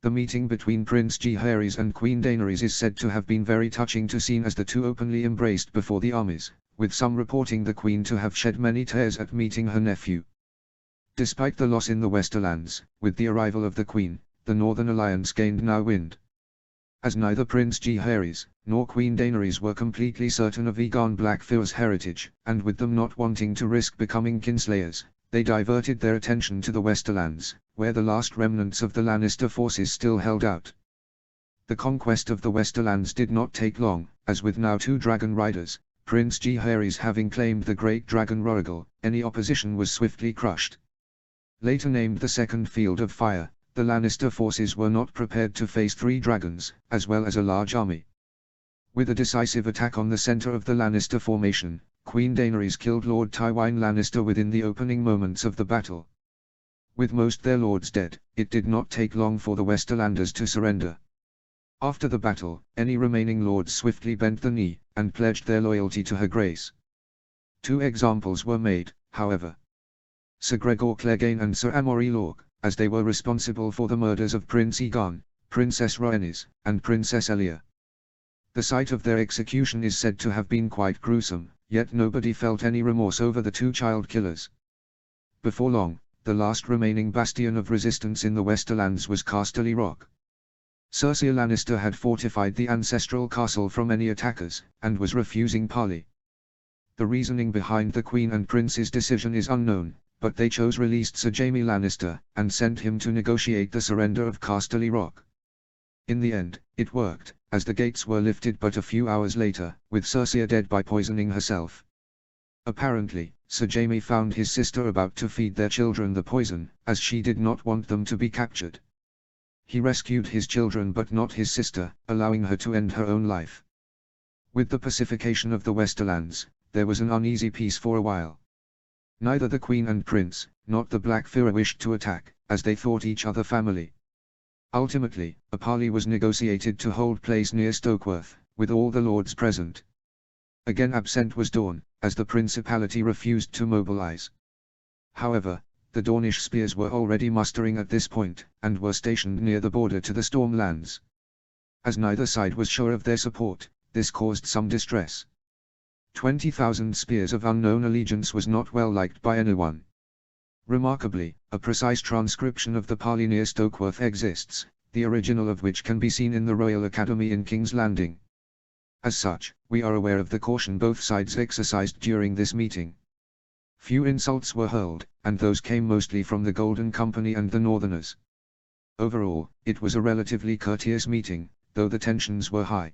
The meeting between Prince Jaehaerys and Queen Daenerys is said to have been very touching to see, as the two openly embraced before the armies, with some reporting the Queen to have shed many tears at meeting her nephew. Despite the loss in the Westerlands, with the arrival of the Queen, the Northern Alliance gained now wind. As neither Prince Jaehaerys nor Queen Daenerys were completely certain of Aegon Blackfyre's heritage, and with them not wanting to risk becoming kinslayers, they diverted their attention to the Westerlands, where the last remnants of the Lannister forces still held out. The conquest of the Westerlands did not take long, as with now 2 dragon riders, Prince Jaehaerys having claimed the great dragon Rhaegal, any opposition was swiftly crushed. Later named the Second Field of Fire, the Lannister forces were not prepared to face 3 dragons, as well as a large army. With a decisive attack on the center of the Lannister formation, Queen Daenerys killed Lord Tywin Lannister within the opening moments of the battle. With most their lords dead, it did not take long for the Westerlanders to surrender. After the battle, any remaining lords swiftly bent the knee, and pledged their loyalty to Her Grace. 2 examples were made, however. Sir Gregor Clegane and Sir Amory Lorch, as they were responsible for the murders of Prince Aegon, Princess Rhaenys, and Princess Elia. The sight of their execution is said to have been quite gruesome, yet nobody felt any remorse over the 2 child killers. Before long, the last remaining bastion of resistance in the Westerlands was Casterly Rock. Cersei Lannister had fortified the ancestral castle from any attackers, and was refusing parley. The reasoning behind the Queen and Prince's decision is unknown, but they chose released Sir Jaime Lannister, and sent him to negotiate the surrender of Casterly Rock. In the end, it worked, as the gates were lifted but a few hours later, with Cersei dead by poisoning herself. Apparently, Sir Jaime found his sister about to feed their children the poison, as she did not want them to be captured. He rescued his children but not his sister, allowing her to end her own life. With the pacification of the Westerlands, there was an uneasy peace for a while. Neither the Queen and Prince, nor the Blackfyre wished to attack, as they thought each other family. Ultimately, a parley was negotiated to hold place near Stokeworth, with all the lords present. Again absent was Dorne, as the principality refused to mobilize. However, the Dornish spears were already mustering at this point, and were stationed near the border to the Stormlands. As neither side was sure of their support, this caused some distress. 20,000 spears of unknown allegiance was not well liked by anyone. Remarkably, a precise transcription of the parley near Stokeworth exists, the original of which can be seen in the Royal Academy in King's Landing. As such, we are aware of the caution both sides exercised during this meeting. Few insults were hurled, and those came mostly from the Golden Company and the Northerners. Overall, it was a relatively courteous meeting, though the tensions were high.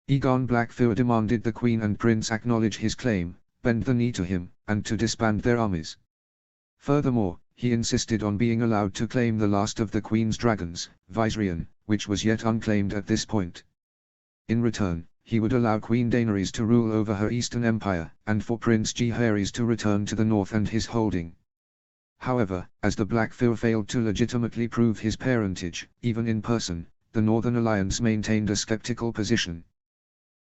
Aegon Blackfyre demanded the Queen and Prince acknowledge his claim, bend the knee to him, and to disband their armies. Furthermore, he insisted on being allowed to claim the last of the Queen's dragons, Viserion, which was yet unclaimed at this point. In return, he would allow Queen Daenerys to rule over her Eastern Empire, and for Prince Jaehaerys to return to the north and his holding. However, as the Blackfyre failed to legitimately prove his parentage, even in person, the Northern Alliance maintained a skeptical position.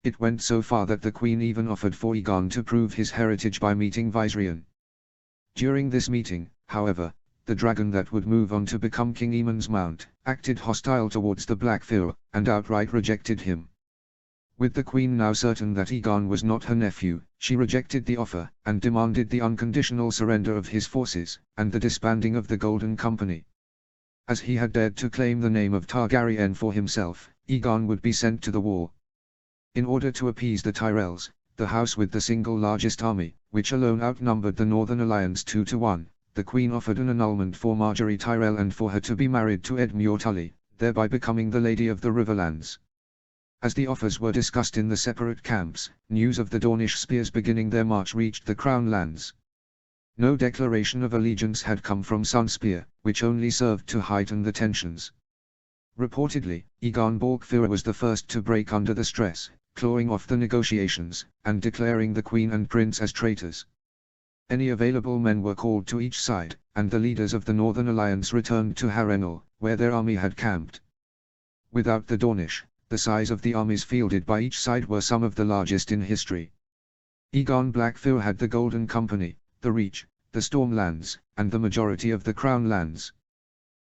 It went so far that the Queen even offered for Aegon to prove his heritage by meeting Viserion. During this meeting, however, the dragon that would move on to become King Aemon's Mount, acted hostile towards the Blackfyre, and outright rejected him. With the Queen now certain that Aegon was not her nephew, she rejected the offer, and demanded the unconditional surrender of his forces, and the disbanding of the Golden Company. As he had dared to claim the name of Targaryen for himself, Aegon would be sent to the wall. In order to appease the Tyrells, the house with the single largest army, which alone outnumbered the Northern Alliance 2-1, the Queen offered an annulment for Margaery Tyrell and for her to be married to Edmure Tully, thereby becoming the Lady of the Riverlands. As the offers were discussed in the separate camps, news of the Dornish spears beginning their march reached the Crown Lands. No declaration of allegiance had come from Sunspear, which only served to heighten the tensions. Reportedly, Aegon Blackfyre was the first to break under the stress, clawing off the negotiations, and declaring the Queen and Prince as traitors. Any available men were called to each side, and the leaders of the Northern Alliance returned to Harrenhal, where their army had camped. Without the Dornish, the size of the armies fielded by each side were some of the largest in history. Aegon Blackfyre had the Golden Company, the Reach, the Stormlands, and the majority of the Crown Lands.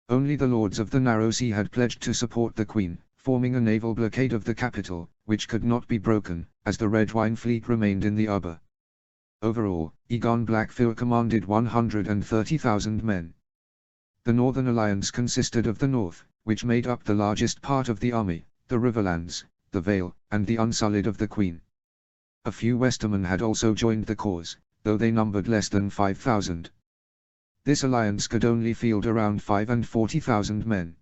Only the lords of the Narrow Sea had pledged to support the Queen, forming a naval blockade of the capital, which could not be broken, as the Red Wine fleet remained in the Ubba. Overall, Egon Blackfear commanded 130,000 men. The Northern Alliance consisted of the North, which made up the largest part of the army, the Riverlands, the Vale, and the Unsullied of the Queen. A few Westermen had also joined the cause, though they numbered less than 5,000. This alliance could only field around 45,000 men.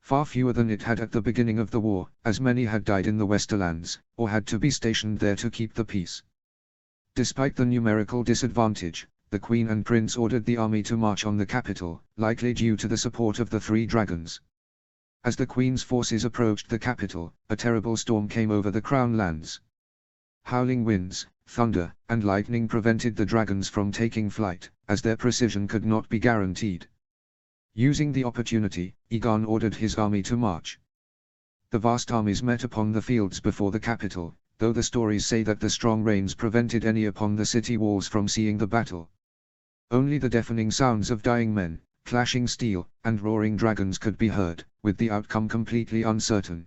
Far fewer than it had at the beginning of the war, as many had died in the Westerlands, or had to be stationed there to keep the peace. Despite the numerical disadvantage, the Queen and Prince ordered the army to march on the capital, likely due to the support of the Three Dragons. As the Queen's forces approached the capital, a terrible storm came over the Crown lands. Howling winds, thunder, and lightning prevented the dragons from taking flight, as their precision could not be guaranteed. Using the opportunity, Egon ordered his army to march. The vast armies met upon the fields before the capital, though the stories say that the strong rains prevented any upon the city walls from seeing the battle. Only the deafening sounds of dying men, clashing steel, and roaring dragons could be heard, with the outcome completely uncertain.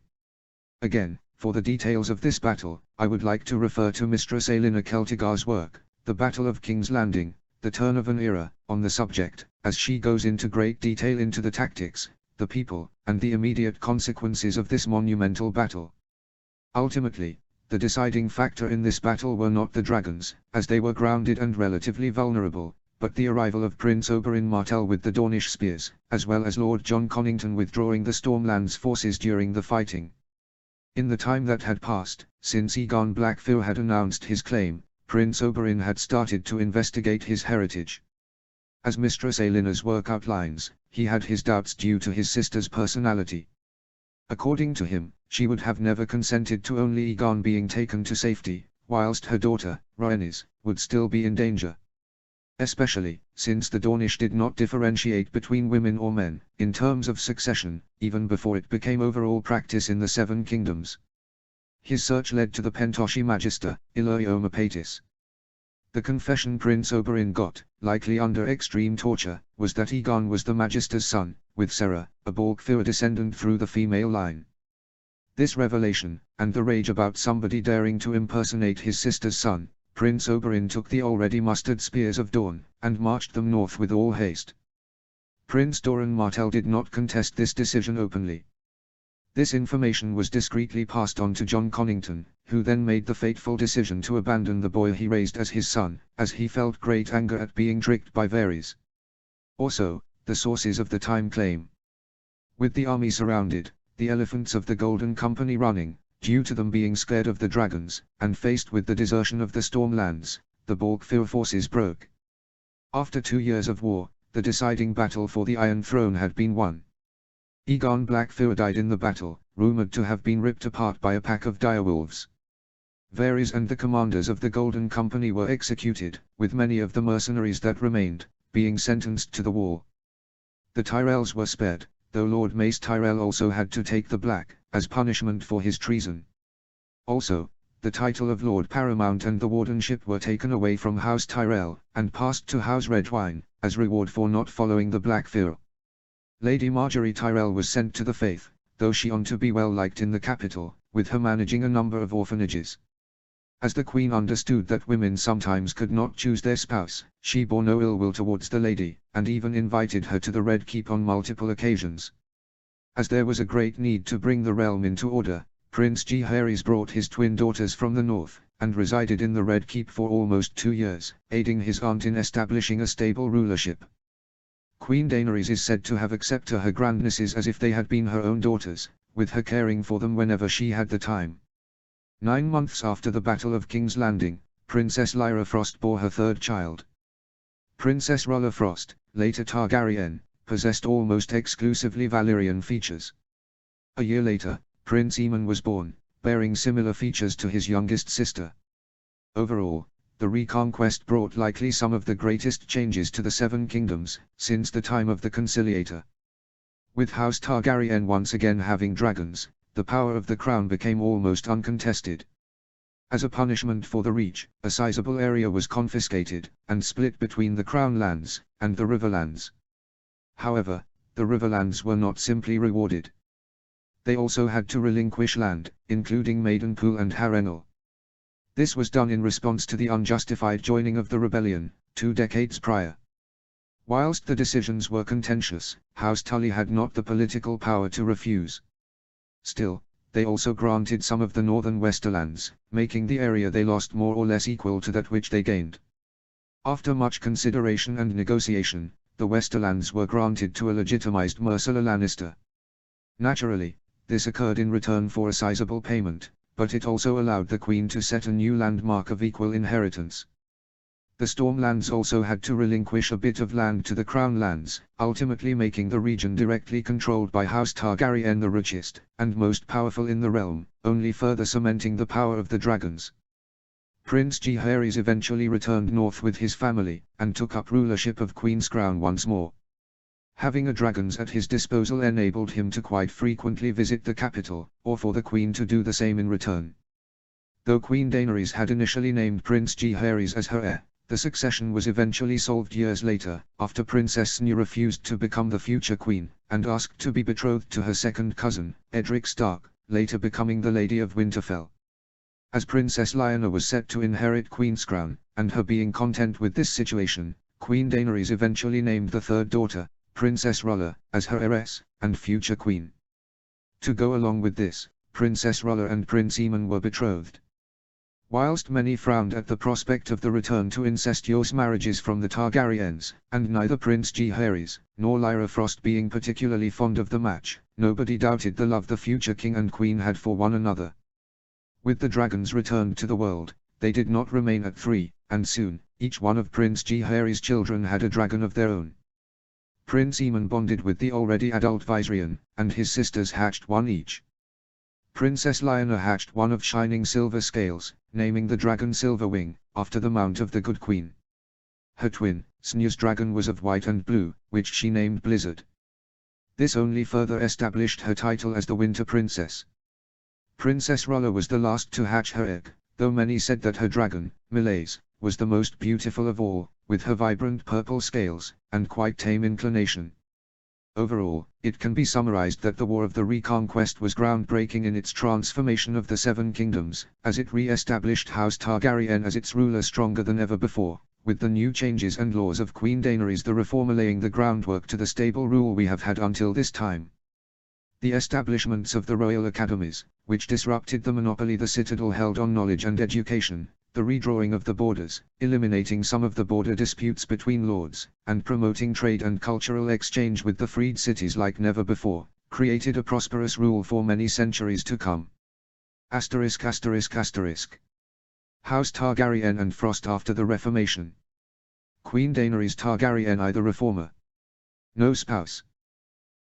Again, for the details of this battle, I would like to refer to Mistress Elena Celtigar's work, The Battle of King's Landing, The Turn of an Era, on the subject, as she goes into great detail into the tactics, the people, and the immediate consequences of this monumental battle. Ultimately, the deciding factor in this battle were not the dragons, as they were grounded and relatively vulnerable, but the arrival of Prince Oberyn Martell with the Dornish spears, as well as Lord John Connington withdrawing the Stormlands forces during the fighting. In the time that had passed, since Egon Blackfear had announced his claim, Prince Oberyn had started to investigate his heritage. As Mistress Elena's work outlines, he had his doubts due to his sister's personality. According to him, she would have never consented to only Egon being taken to safety, whilst her daughter, Rhaenys, would still be in danger. Especially, since the Dornish did not differentiate between women or men, in terms of succession, even before it became overall practice in the Seven Kingdoms. His search led to the Pentoshi Magister, Illyrio Patis. The confession Prince Oberyn got, likely under extreme torture, was that Egon was the Magister's son, with Serra, a Balkfear descendant through the female line. This revelation, and the rage about somebody daring to impersonate his sister's son, Prince Oberyn took the already mustered Spears of Dawn, and marched them north with all haste. Prince Doran Martell did not contest this decision openly. This information was discreetly passed on to John Connington, who then made the fateful decision to abandon the boy he raised as his son, as he felt great anger at being tricked by Varys. Also, the sources of the time claim. With the army surrounded, the elephants of the Golden Company running, due to them being scared of the dragons, and faced with the desertion of the Stormlands, the Balkfear forces broke. After 2 years of war, the deciding battle for the Iron Throne had been won. Egon Blackfear died in the battle, rumored to have been ripped apart by a pack of direwolves. Varys and the commanders of the Golden Company were executed, with many of the mercenaries that remained, being sentenced to the wall. The Tyrells were spared, though Lord Mace Tyrell also had to take the Black, as punishment for his treason. Also, the title of Lord Paramount and the wardenship were taken away from House Tyrell, and passed to House Redwyne, as reward for not following the Blackfear. Lady Marjorie Tyrell was sent to the Faith, though she on to be well liked in the capital, with her managing a number of orphanages. As the Queen understood that women sometimes could not choose their spouse, she bore no ill will towards the lady, and even invited her to the Red Keep on multiple occasions. As there was a great need to bring the realm into order, Prince Jaehaerys brought his twin daughters from the north, and resided in the Red Keep for almost 2 years, aiding his aunt in establishing a stable rulership. Queen Daenerys is said to have accepted her grandnieces as if they had been her own daughters, with her caring for them whenever she had the time. 9 months after the Battle of King's Landing, Princess Lyra Frost bore her third child. Princess Rulla Frost, later Targaryen, possessed almost exclusively Valyrian features. A year later, Prince Aemon was born, bearing similar features to his youngest sister. Overall, the Reconquest brought likely some of the greatest changes to the Seven Kingdoms, since the time of the Conciliator. With House Targaryen once again having dragons, the power of the crown became almost uncontested. As a punishment for the Reach, a sizable area was confiscated, and split between the Crown lands, and the Riverlands. However, the Riverlands were not simply rewarded. They also had to relinquish land, including Maidenpool and Harrenhal. This was done in response to the unjustified joining of the rebellion, 2 decades prior. Whilst the decisions were contentious, House Tully had not the political power to refuse. Still, they also granted some of the northern Westerlands, making the area they lost more or less equal to that which they gained. After much consideration and negotiation, the Westerlands were granted to a legitimized Myrcella Lannister. Naturally, this occurred in return for a sizable payment, but it also allowed the Queen to set a new landmark of equal inheritance. The Stormlands also had to relinquish a bit of land to the Crown Lands, ultimately making the region directly controlled by House Targaryen, the richest and most powerful in the realm, only further cementing the power of the dragons. Prince Jaehaerys eventually returned north with his family, and took up rulership of Queen's Crown once more. Having a dragons at his disposal enabled him to quite frequently visit the capital, or for the Queen to do the same in return. Though Queen Daenerys had initially named Prince Jaehaerys as her heir, the succession was eventually solved years later, after Princess Snu refused to become the future queen, and asked to be betrothed to her second cousin, Edric Stark, later becoming the Lady of Winterfell. As Princess Lyanna was set to inherit Queen's crown, and her being content with this situation, Queen Daenerys eventually named the third daughter, Princess Rhaella, as her heiress, and future queen. To go along with this, Princess Rhaella and Prince Aemon were betrothed. Whilst many frowned at the prospect of the return to incestuous marriages from the Targaryens, and neither Prince Jaehaerys, nor Lyra Frost being particularly fond of the match, nobody doubted the love the future king and queen had for one another. With the dragons returned to the world, they did not remain at 3, and soon, each one of Prince Jaehaerys' children had a dragon of their own. Prince Aemon bonded with the already adult Viserion, and his sisters hatched one each. Princess Lyanna hatched one of shining silver scales, naming the dragon Silverwing, after the mount of the Good Queen. Her twin, Snu's dragon, was of white and blue, which she named Blizzard. This only further established her title as the Winter Princess. Princess Rhaella was the last to hatch her egg, though many said that her dragon, Meleys, was the most beautiful of all, with her vibrant purple scales, and quite tame inclination. Overall, it can be summarized that the War of the Reconquest was groundbreaking in its transformation of the Seven Kingdoms, as it re-established House Targaryen as its ruler stronger than ever before, with the new changes and laws of Queen Daenerys the Reformer laying the groundwork to the stable rule we have had until this time. The establishments of the royal academies, which disrupted the monopoly the Citadel held on knowledge and education, the redrawing of the borders, eliminating some of the border disputes between lords, and promoting trade and cultural exchange with the freed cities like never before, created a prosperous rule for many centuries to come. ******. House Targaryen and Frost after the Reformation. Queen Daenerys Targaryen I the Reformer. No spouse.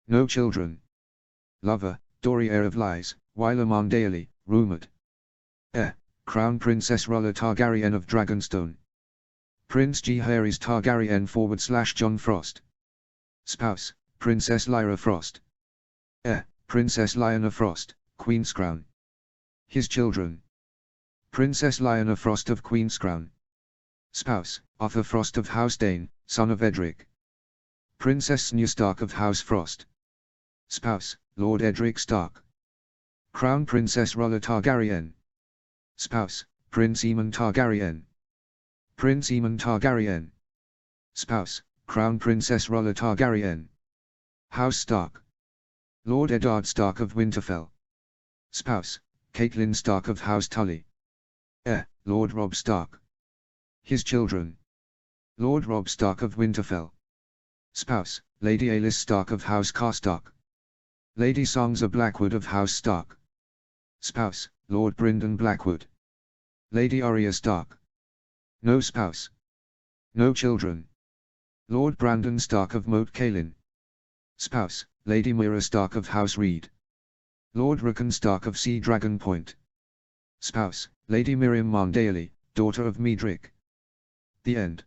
No children. Lover, Dory heir of Lies, Wyler Mondaly, rumored. Heir, Crown Princess Rhaella Targaryen of Dragonstone. Prince Jaehaerys Targaryen / Jon Frost. Spouse, Princess Lyra Frost. Heir, Princess Lyanna Frost, Queen's Crown. His children. Princess Lyanna Frost of Queen's Crown. Spouse, Arthur Frost of House Dane, son of Edric. Princess Snu Stark of House Frost. Spouse, Lord Edric Stark. Crown Princess Rhaella Targaryen. Spouse, Prince Aemon Targaryen. Prince Aemon Targaryen. Spouse, Crown Princess Rhaella Targaryen. House Stark. Lord Eddard Stark of Winterfell. Spouse, Catelyn Stark of House Tully. Heir, Lord Robb Stark. His children. Lord Robb Stark of Winterfell. Spouse, Lady Aelys Stark of House Karstark. Lady Sansa Blackwood of House Stark. Spouse, Lord Brynden Blackwood. Lady Arya Stark. No spouse. No children. Lord Brandon Stark of Moat Cailin. Spouse, Lady Meera Stark of House Reed. Lord Rickon Stark of Sea Dragon Point. Spouse, Lady Miriam Mondaly, daughter of Medric. The end.